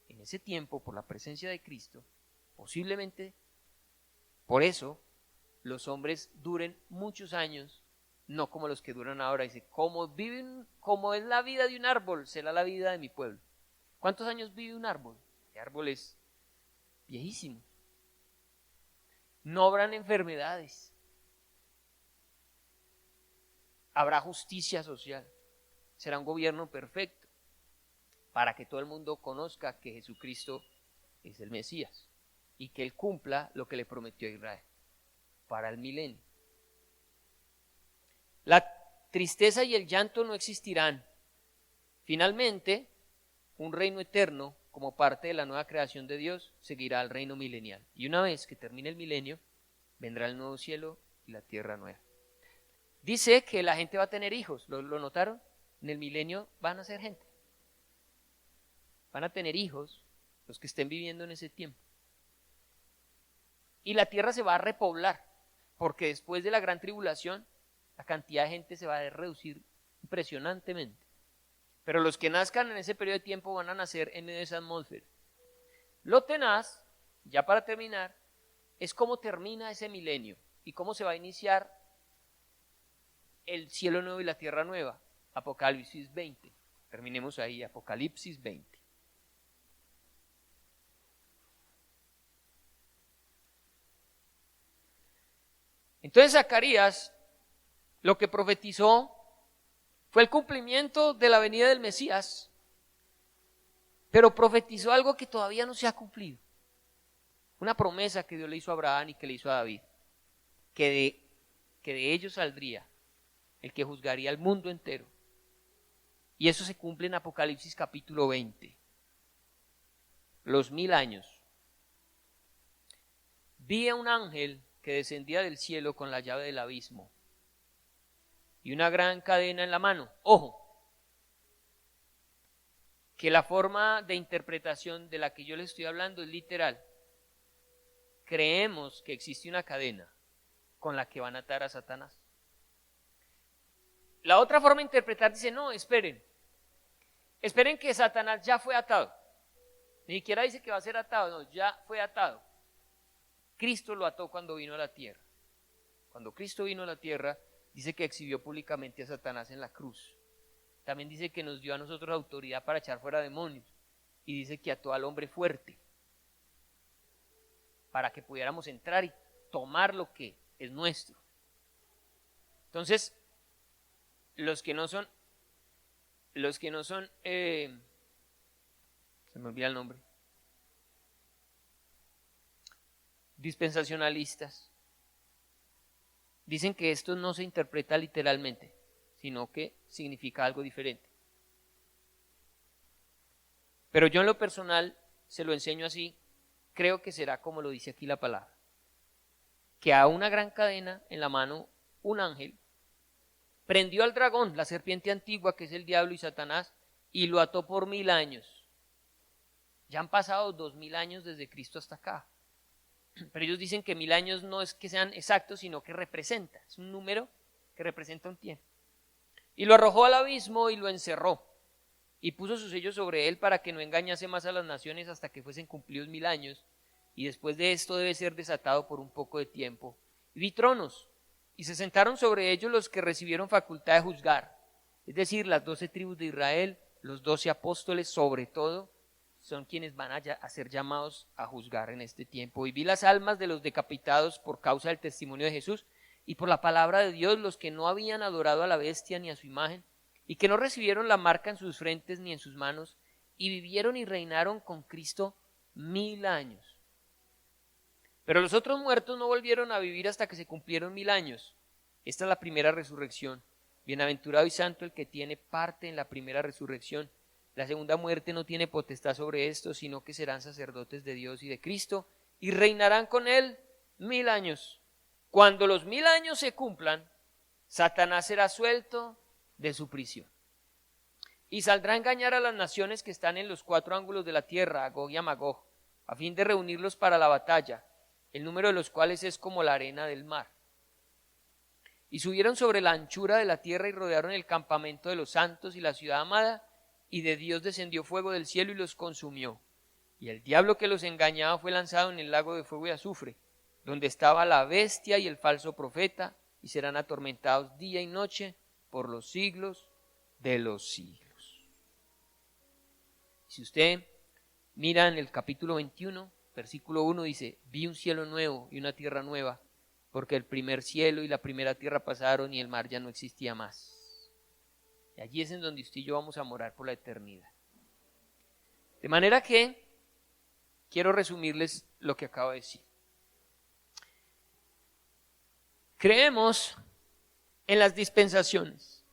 En ese tiempo, por la presencia de Cristo, posiblemente por eso los hombres duren muchos años, no como los que duran ahora. Dice, como es la vida de un árbol, será la vida de mi pueblo. ¿Cuántos años vive un árbol? El árbol es viejísimo. No habrán enfermedades. Habrá justicia social. Será un gobierno perfecto para que todo el mundo conozca que Jesucristo es el Mesías y que Él cumpla lo que le prometió a Israel para el milenio. La tristeza y el llanto no existirán. Finalmente, un reino eterno, como parte de la nueva creación de Dios, seguirá al reino milenial. Y una vez que termine el milenio, vendrá el nuevo cielo y la tierra nueva. Dice que la gente va a tener hijos. ¿Lo notaron? En el milenio van a ser gente. Van a tener hijos los que estén viviendo en ese tiempo. Y la tierra se va a repoblar, porque después de la gran tribulación, la cantidad de gente se va a reducir impresionantemente. Pero los que nazcan en ese periodo de tiempo van a nacer en medio de esa atmósfera. Lo tenaz, ya para terminar, es cómo termina ese milenio y cómo se va a iniciar el cielo nuevo y la tierra nueva. Apocalipsis 20. Terminemos ahí, Apocalipsis 20. Entonces Zacarías lo que profetizó fue el cumplimiento de la venida del Mesías, pero profetizó algo que todavía no se ha cumplido. Una promesa que Dios le hizo a Abraham y que le hizo a David, que de ellos saldría el que juzgaría al mundo entero. Y eso se cumple en Apocalipsis capítulo 20. Los 1000 años. Vi a un ángel que descendía del cielo con la llave del abismo y una gran cadena en la mano. Ojo, que la forma de interpretación de la que yo les estoy hablando es literal. Creemos que existe una cadena con la que van a atar a Satanás. La otra forma de interpretar dice, no, esperen que Satanás ya fue atado. Ni siquiera dice que va a ser atado, no, ya fue atado. Cristo lo ató cuando vino a la tierra. Cuando Cristo vino a la tierra, dice que exhibió públicamente a Satanás en la cruz. También dice que nos dio a nosotros autoridad para echar fuera demonios. Y dice que ató al hombre fuerte, para que pudiéramos entrar y tomar lo que es nuestro. Entonces, los que no son, se me olvida el nombre, dispensacionalistas, dicen que esto no se interpreta literalmente, sino que significa algo diferente. Pero yo en lo personal se lo enseño así, creo que será como lo dice aquí la palabra, que a una gran cadena en la mano un ángel prendió al dragón, la serpiente antigua que es el diablo y Satanás, y lo ató por 1000 años. Ya han pasado 2000 años desde Cristo hasta acá. Pero ellos dicen que 1000 años no es que sean exactos, sino que representa, es un número que representa un tiempo. Y lo arrojó al abismo y lo encerró, y puso sus sellos sobre él para que no engañase más a las naciones hasta que fuesen cumplidos 1000 años, y después de esto debe ser desatado por un poco de tiempo. Y vi tronos, y se sentaron sobre ellos los que recibieron facultad de juzgar, es decir, las 12 tribus de Israel, los 12 apóstoles sobre todo, son quienes van a ser llamados a juzgar en este tiempo. Y vi las almas de los decapitados por causa del testimonio de Jesús y por la palabra de Dios, los que no habían adorado a la bestia ni a su imagen, y que no recibieron la marca en sus frentes ni en sus manos, y vivieron y reinaron con Cristo 1000 años. Pero los otros muertos no volvieron a vivir hasta que se cumplieron 1000 años. Esta es la primera resurrección. Bienaventurado y santo el que tiene parte en la primera resurrección. La segunda muerte no tiene potestad sobre esto, sino que serán sacerdotes de Dios y de Cristo, y reinarán con él 1000 años. Cuando los 1000 años se cumplan, Satanás será suelto de su prisión. Y saldrá a engañar a las naciones que están en los 4 ángulos de la tierra, a Gog y a Magog, a fin de reunirlos para la batalla, el número de los cuales es como la arena del mar. Y subieron sobre la anchura de la tierra y rodearon el campamento de los santos y la ciudad amada, y de Dios descendió fuego del cielo y los consumió. Y el diablo que los engañaba fue lanzado en el lago de fuego y azufre, donde estaba la bestia y el falso profeta, y serán atormentados día y noche por los siglos de los siglos. Si usted mira en el capítulo 21, versículo 1 dice, vi un cielo nuevo y una tierra nueva, porque el primer cielo y la primera tierra pasaron y el mar ya no existía más. Y allí es en donde usted y yo vamos a morar por la eternidad. De manera que quiero resumirles lo que acabo de decir. Creemos en las dispensaciones,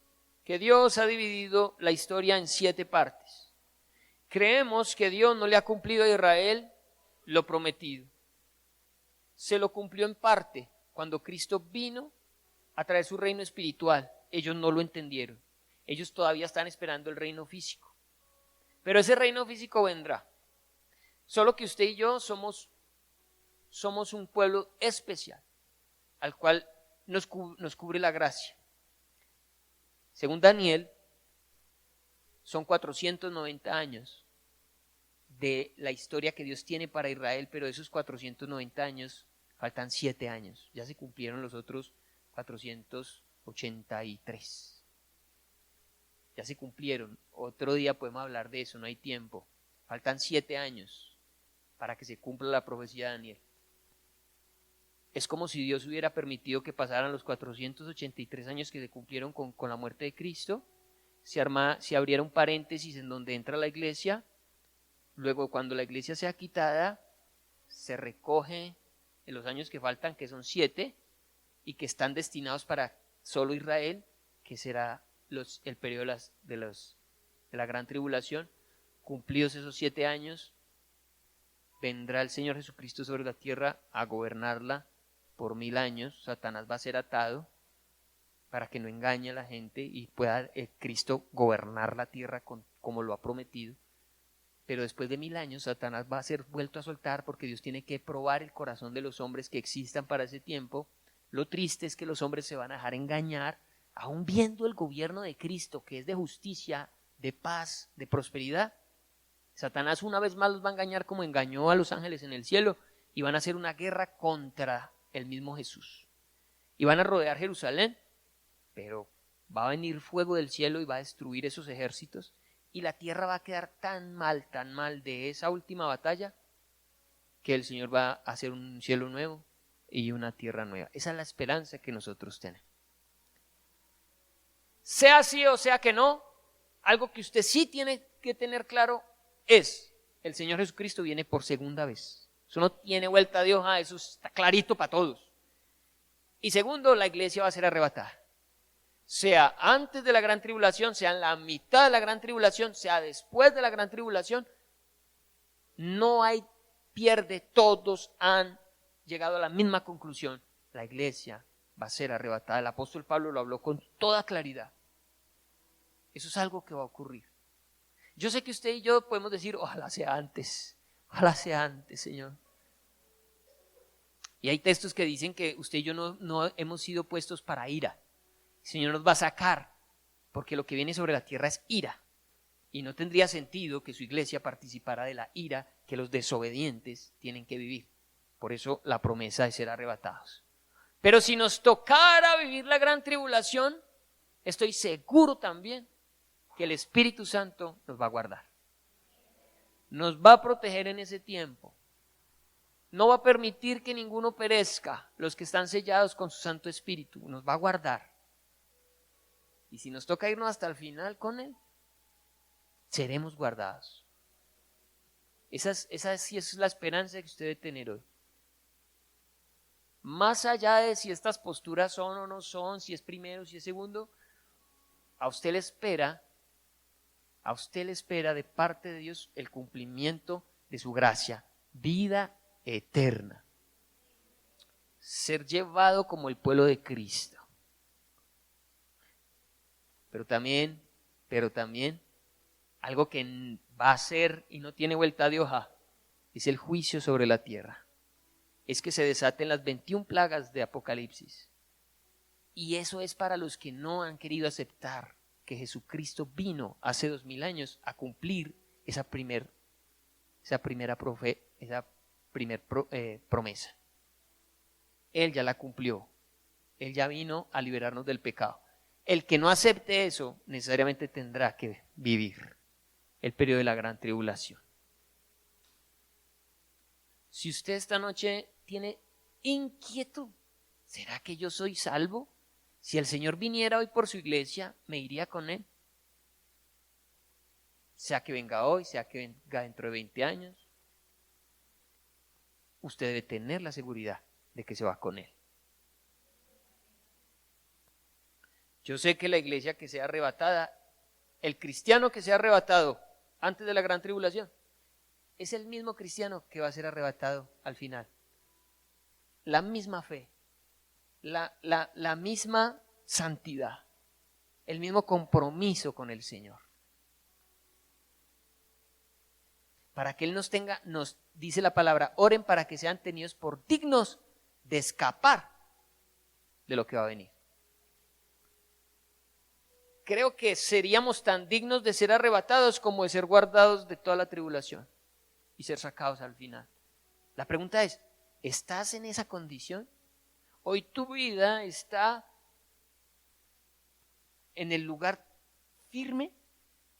que Dios ha dividido la historia en 7 partes. Creemos que Dios no le ha cumplido a Israel lo prometido. Se lo cumplió en parte cuando Cristo vino a traer su reino espiritual. Ellos no lo entendieron. Ellos todavía están esperando el reino físico. Pero ese reino físico vendrá. Solo que usted y yo somos un pueblo especial, al cual nos cubre la gracia. Según Daniel, son 490 años de la historia que Dios tiene para Israel, pero de esos 490 años faltan 7 años. Ya se cumplieron los otros 483. Ya se cumplieron. Otro día podemos hablar de eso, no hay tiempo. Faltan 7 años para que se cumpla la profecía de Daniel. Es como si Dios hubiera permitido que pasaran los 483 años que se cumplieron con la muerte de Cristo. Se abriera un paréntesis en donde entra la iglesia. Luego, cuando la iglesia sea quitada, se recoge en los años que faltan, que son 7, y que están destinados para solo Israel, que será el periodo de la gran tribulación. Cumplidos esos 7 años, vendrá el Señor Jesucristo sobre la tierra a gobernarla por 1000 años. Satanás va a ser atado para que no engañe a la gente y pueda Cristo gobernar la tierra como lo ha prometido. Pero después de 1000 años, Satanás va a ser vuelto a soltar, porque Dios tiene que probar el corazón de los hombres que existan para ese tiempo. Lo triste es que los hombres se van a dejar engañar, aún viendo el gobierno de Cristo, que es de justicia, de paz, de prosperidad. Satanás una vez más los va a engañar como engañó a los ángeles en el cielo, y van a hacer una guerra contra el mismo Jesús. Y van a rodear Jerusalén, pero va a venir fuego del cielo y va a destruir esos ejércitos. Y la tierra va a quedar tan mal de esa última batalla, que el Señor va a hacer un cielo nuevo y una tierra nueva. Esa es la esperanza que nosotros tenemos. Sea así o sea que no, algo que usted sí tiene que tener claro es: el Señor Jesucristo viene por segunda vez. Eso no tiene vuelta de hoja, eso está clarito para todos. Y segundo, la iglesia va a ser arrebatada. Sea antes de la gran tribulación, sea en la mitad de la gran tribulación, sea después de la gran tribulación, no hay pierde, todos han llegado a la misma conclusión: la iglesia va a ser arrebatada. El apóstol Pablo lo habló con toda claridad. Eso es algo que va a ocurrir. Yo sé que usted y yo podemos decir: ojalá sea antes, Señor. Y hay textos que dicen que usted y yo no hemos sido puestos para ira. El Señor nos va a sacar, porque lo que viene sobre la tierra es ira. Y no tendría sentido que su iglesia participara de la ira que los desobedientes tienen que vivir. Por eso la promesa de ser arrebatados. Pero si nos tocara vivir la gran tribulación, estoy seguro también que el Espíritu Santo nos va a guardar. Nos va a proteger en ese tiempo. No va a permitir que ninguno perezca, los que están sellados con su Santo Espíritu. Nos va a guardar. Y si nos toca irnos hasta el final con Él, seremos guardados. Esa sí es la esperanza que usted debe tener hoy. Más allá de si estas posturas son o no son, si es primero, si es segundo, a usted le espera de parte de Dios el cumplimiento de su gracia, vida eterna. Ser llevado como el pueblo de Cristo. Pero también, algo que va a ser y no tiene vuelta de hoja, es el juicio sobre la tierra. Es que se desaten las 21 plagas de Apocalipsis. Y eso es para los que no han querido aceptar que Jesucristo vino hace 2000 años a cumplir esa primera promesa. Él ya la cumplió. Él ya vino a liberarnos del pecado. El que no acepte eso necesariamente tendrá que vivir el periodo de la gran tribulación. Si usted esta noche tiene inquietud, ¿será que yo soy salvo? Si el Señor viniera hoy por su iglesia, ¿me iría con Él? Sea que venga hoy, sea que venga dentro de 20 años, usted debe tener la seguridad de que se va con Él. Yo sé que la iglesia que sea arrebatada, el cristiano que sea arrebatado antes de la gran tribulación, es el mismo cristiano que va a ser arrebatado al final. La misma fe, la misma santidad, el mismo compromiso con el Señor. Para que Él nos dice la palabra, oren para que sean tenidos por dignos de escapar de lo que va a venir. Creo que seríamos tan dignos de ser arrebatados como de ser guardados de toda la tribulación y ser sacados al final. La pregunta es, ¿estás en esa condición? Hoy tu vida está en el lugar firme,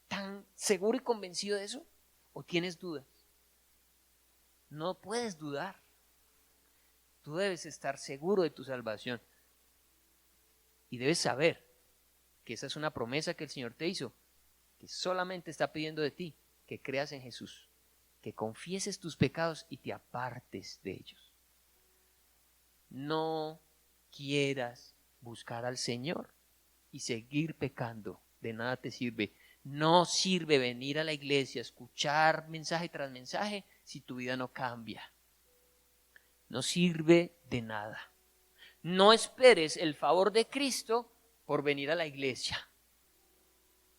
tan seguro y convencido de eso, ¿o tienes dudas? No puedes dudar. Tú debes estar seguro de tu salvación y debes saber que esa es una promesa que el Señor te hizo, que solamente está pidiendo de ti que creas en Jesús, que confieses tus pecados y te apartes de ellos. No quieras buscar al Señor y seguir pecando, de nada te sirve. No sirve venir a la iglesia, escuchar mensaje tras mensaje si tu vida no cambia. No sirve de nada. No esperes el favor de Cristo por venir a la iglesia.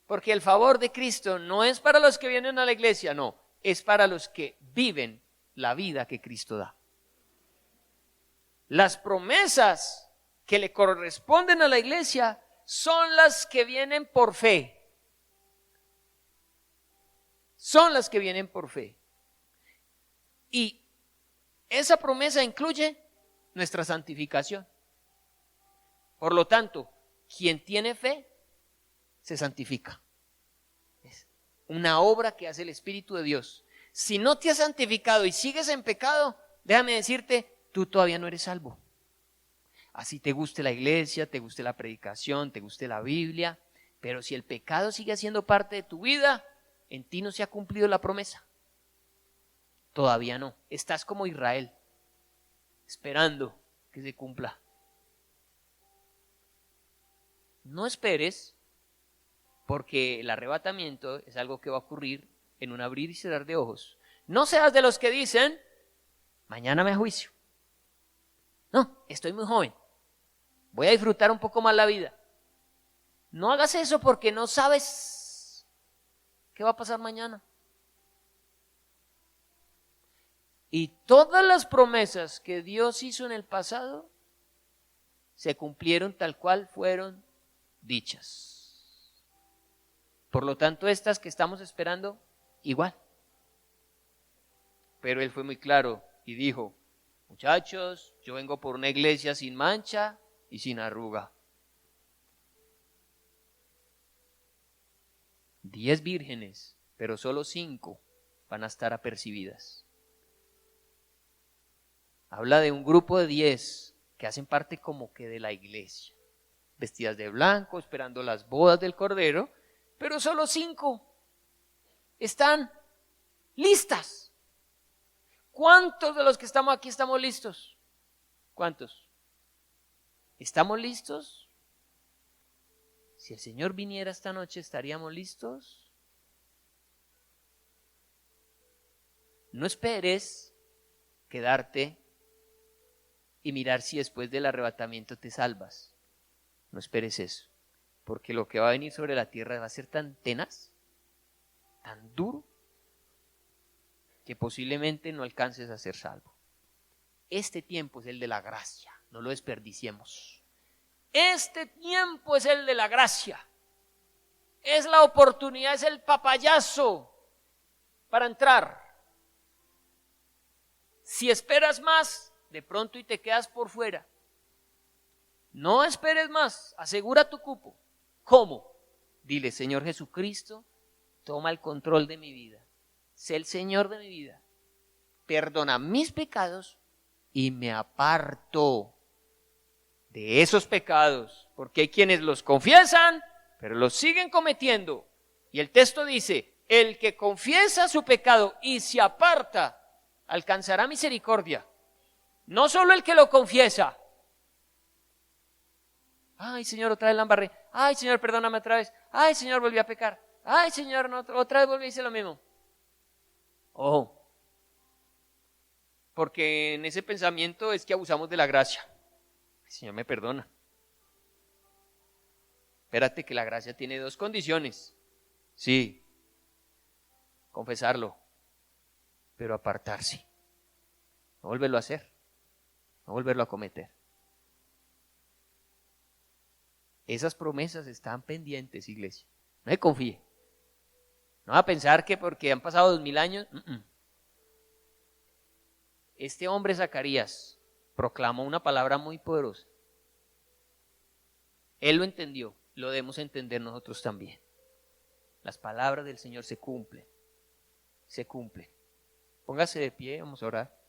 Porque el favor de Cristo no es para los que vienen a la iglesia, no, es para los que viven la vida que Cristo da. Las promesas que le corresponden a la iglesia son las que vienen por fe. Son las que vienen por fe. Y esa promesa incluye nuestra santificación. Por lo tanto, quien tiene fe se santifica. Es una obra que hace el Espíritu de Dios. Si no te has santificado y sigues en pecado, déjame decirte, tú todavía no eres salvo. Así te guste la iglesia, te guste la predicación, te guste la Biblia, pero si el pecado sigue siendo parte de tu vida, en ti no se ha cumplido la promesa. Todavía no. Estás como Israel, esperando que se cumpla. No esperes, porque el arrebatamiento es algo que va a ocurrir en un abrir y cerrar de ojos. No seas de los que dicen, mañana me juicio. No, estoy muy joven, voy a disfrutar un poco más la vida. No hagas eso porque no sabes qué va a pasar mañana. Y todas las promesas que Dios hizo en el pasado se cumplieron tal cual fueron dichas. Por lo tanto, estas que estamos esperando, igual. Pero Él fue muy claro y dijo, muchachos, yo vengo por una iglesia sin mancha y sin arruga. 10 vírgenes, pero solo 5 van a estar apercibidas. Habla de un grupo de 10 que hacen parte como que de la iglesia, vestidas de blanco, esperando las bodas del Cordero, pero solo 5 están listas. ¿Cuántos de los que estamos aquí estamos listos? ¿Cuántos? ¿Estamos listos? Si el Señor viniera esta noche, ¿estaríamos listos? No esperes quedarte y mirar si después del arrebatamiento te salvas. No esperes eso, porque lo que va a venir sobre la tierra va a ser tan tenaz, tan duro, que posiblemente no alcances a ser salvo. Este tiempo es el de la gracia, no lo desperdiciemos. Este tiempo es el de la gracia. Es la oportunidad, es el papayazo para entrar. Si esperas más, de pronto y te quedas por fuera. No esperes más, asegura tu cupo. ¿Cómo? Dile, Señor Jesucristo, toma el control de mi vida. Sé el Señor de mi vida. Perdona mis pecados y me aparto de esos pecados, porque hay quienes los confiesan, pero los siguen cometiendo. Y el texto dice, el que confiesa su pecado y se aparta, alcanzará misericordia. No solo el que lo confiesa. Ay, Señor, otra vez la embarré. Ay, Señor, perdóname otra vez. Ay, Señor, volví a pecar. Ay, Señor, no, otra vez volví a hacer lo mismo. Ojo. Porque en ese pensamiento es que abusamos de la gracia. El Señor me perdona. Espérate que la gracia tiene 2 condiciones. Sí, confesarlo. pero apartarse. No volverlo a hacer, no volverlo a cometer. Esas promesas están pendientes, iglesia. No se confíe. No va a pensar que porque han pasado 2000 años. Este hombre Zacarías proclamó una palabra muy poderosa. Él lo entendió, lo debemos entender nosotros también. Las palabras del Señor se cumplen, se cumplen. Póngase de pie, vamos a orar.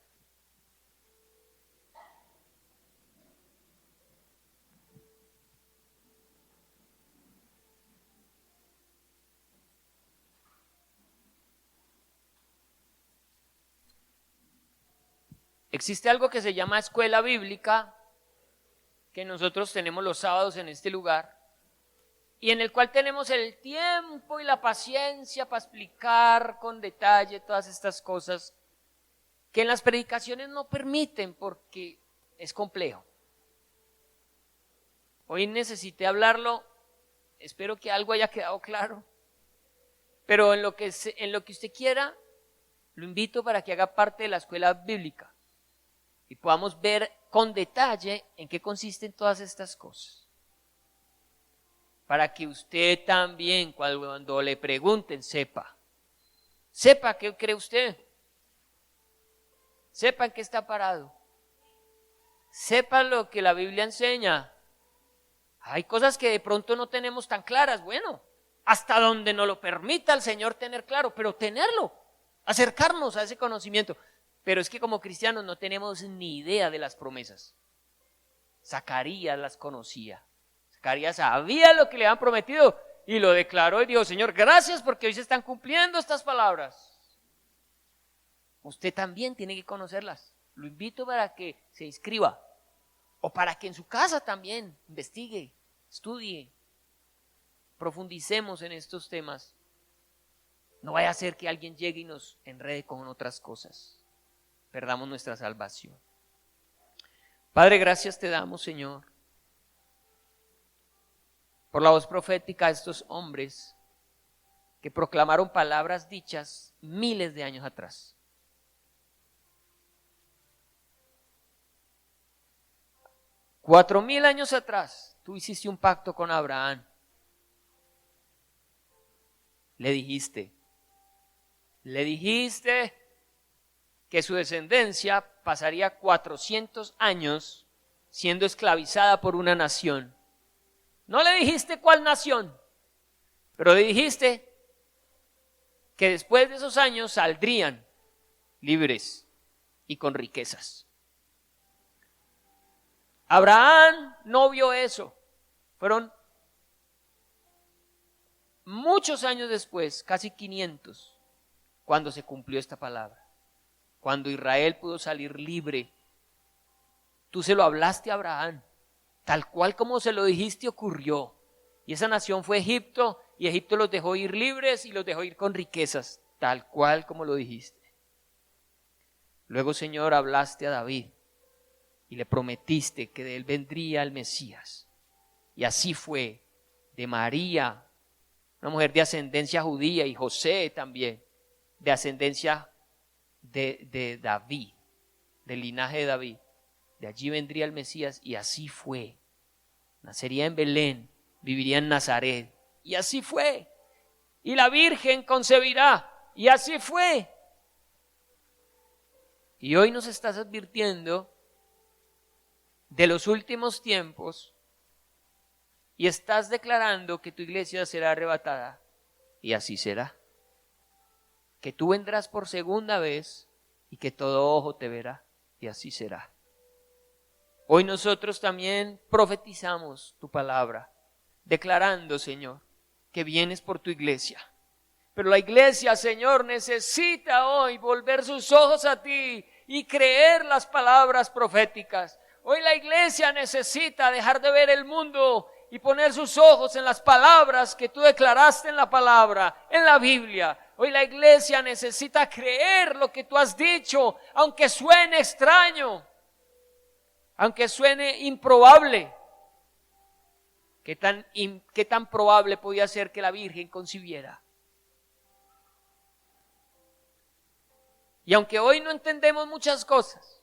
Existe algo que se llama escuela bíblica, que nosotros tenemos los sábados en este lugar, y en el cual tenemos el tiempo y la paciencia para explicar con detalle todas estas cosas que en las predicaciones no permiten porque es complejo. Hoy necesité hablarlo, espero que algo haya quedado claro, pero en lo que usted quiera, lo invito para que haga parte de la escuela bíblica y podamos ver con detalle en qué consisten todas estas cosas. Para que usted también, cuando le pregunten, sepa qué cree usted, sepa en qué está parado, sepa lo que la Biblia enseña. Hay cosas que de pronto no tenemos tan claras, bueno, hasta donde nos lo permita el Señor tener claro, pero tenerlo, acercarnos a ese conocimiento. Pero es que como cristianos no tenemos ni idea de las promesas. Zacarías las conocía. Zacarías sabía lo que le habían prometido y lo declaró y dijo, Señor, gracias porque hoy se están cumpliendo estas palabras. Usted también tiene que conocerlas. Lo invito para que se inscriba o para que en su casa también investigue, estudie, profundicemos en estos temas. No vaya a ser que alguien llegue y nos enrede con otras cosas. Perdamos nuestra salvación. Padre, gracias te damos, Señor, por la voz profética de estos hombres que proclamaron palabras dichas miles de años atrás. Cuatro 4000 años atrás, tú hiciste un pacto con Abraham. Le dijiste que su descendencia pasaría 400 años siendo esclavizada por una nación. No le dijiste cuál nación, pero le dijiste que después de esos años saldrían libres y con riquezas. Abraham no vio eso. Fueron muchos años después, casi 500, cuando se cumplió esta palabra. Cuando Israel pudo salir libre, tú se lo hablaste a Abraham, tal cual como se lo dijiste ocurrió. Y esa nación fue Egipto, y Egipto los dejó ir libres y los dejó ir con riquezas, tal cual como lo dijiste. Luego, Señor, hablaste a David y le prometiste que de él vendría el Mesías. Y así fue, de María, una mujer de ascendencia judía, y José también, de ascendencia de David, del linaje de David. De allí vendría el Mesías y así fue. Nacería en Belén, viviría en Nazaret y así fue. Y la Virgen concebirá y así fue. Y hoy nos estás advirtiendo de los últimos tiempos y estás declarando que tu iglesia será arrebatada y así será. Que tú vendrás por segunda vez y que todo ojo te verá y así será. Hoy nosotros también profetizamos tu palabra, declarando, Señor, que vienes por tu iglesia. Pero la iglesia, Señor, necesita hoy volver sus ojos a ti y creer las palabras proféticas. Hoy la iglesia necesita dejar de ver el mundo y poner sus ojos en las palabras que tú declaraste en la palabra, en la Biblia. Hoy la iglesia necesita creer lo que tú has dicho, aunque suene extraño, aunque suene improbable. ¿Qué tan probable podía ser que la Virgen concibiera? Y aunque hoy no entendemos muchas cosas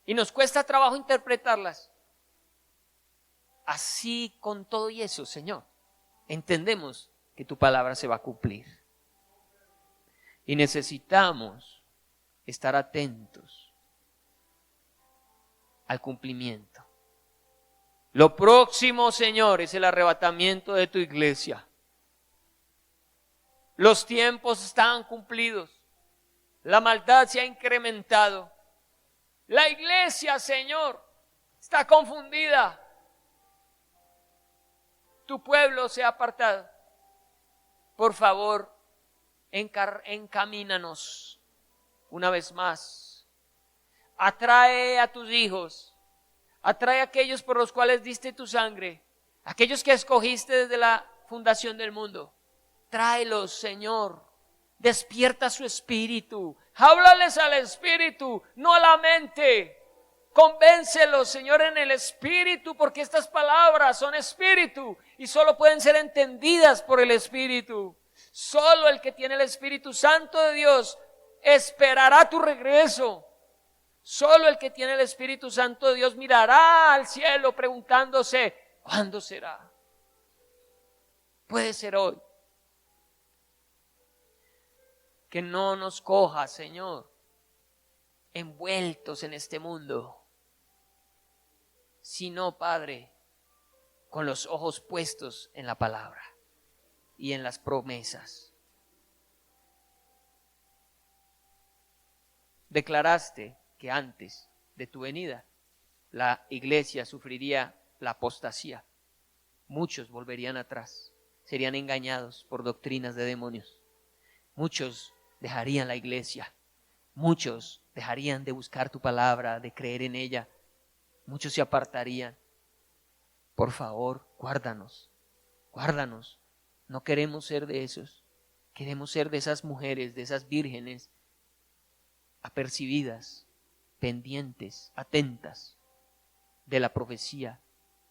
y nos cuesta trabajo interpretarlas, así con todo y eso, Señor, entendemos que tu palabra se va a cumplir. Y necesitamos estar atentos al cumplimiento. Lo próximo, Señor, es el arrebatamiento de tu iglesia. Los tiempos están cumplidos. La maldad se ha incrementado. La iglesia, Señor, está confundida. Tu pueblo se ha apartado. Por favor, encamínanos una vez más. Atrae a tus hijos. Atrae a aquellos por los cuales diste tu sangre. Aquellos que escogiste desde la fundación del mundo. Tráelos, Señor. Despierta su espíritu. Háblales al espíritu, no a la mente. Convéncelos, Señor, en el espíritu, porque estas palabras son espíritu y solo pueden ser entendidas por el espíritu. Solo el que tiene el Espíritu Santo de Dios esperará tu regreso. Solo el que tiene el Espíritu Santo de Dios mirará al cielo preguntándose, ¿cuándo será? Puede ser hoy. Que no nos coja, Señor, envueltos en este mundo, sino, Padre, con los ojos puestos en la palabra y en las promesas. Declaraste que antes de tu venida la iglesia sufriría la apostasía. Muchos volverían atrás, serían engañados por doctrinas de demonios. Muchos dejarían la iglesia. Muchos dejarían de buscar tu palabra, de creer en ella. Muchos se apartarían. Por favor, guárdanos, guárdanos. No queremos ser de esos. Queremos ser de esas mujeres, de esas vírgenes apercibidas, pendientes, atentas de la profecía,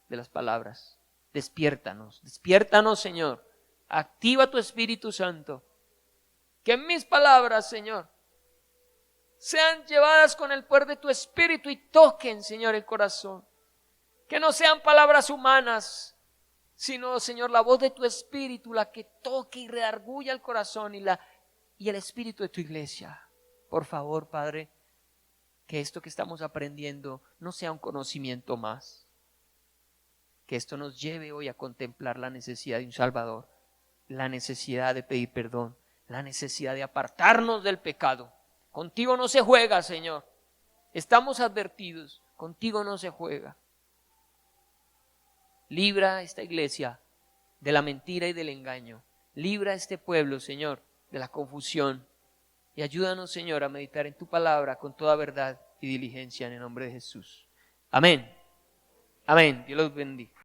de las palabras. Despiértanos, despiértanos, Señor. Activa tu Espíritu Santo. Que mis palabras, Señor, sean llevadas con el poder de tu Espíritu y toquen, Señor, el corazón. Que no sean palabras humanas, sino, Señor, la voz de tu Espíritu, la que toque y redarguya el corazón y el Espíritu de tu iglesia. Por favor, Padre, que esto que estamos aprendiendo no sea un conocimiento más. Que esto nos lleve hoy a contemplar la necesidad de un Salvador, la necesidad de pedir perdón, la necesidad de apartarnos del pecado. Contigo no se juega, Señor. Estamos advertidos, contigo no se juega. Libra a esta iglesia de la mentira y del engaño. Libra a este pueblo, Señor, de la confusión. Y ayúdanos, Señor, a meditar en tu palabra con toda verdad y diligencia en el nombre de Jesús. Amén. Amén. Dios los bendiga.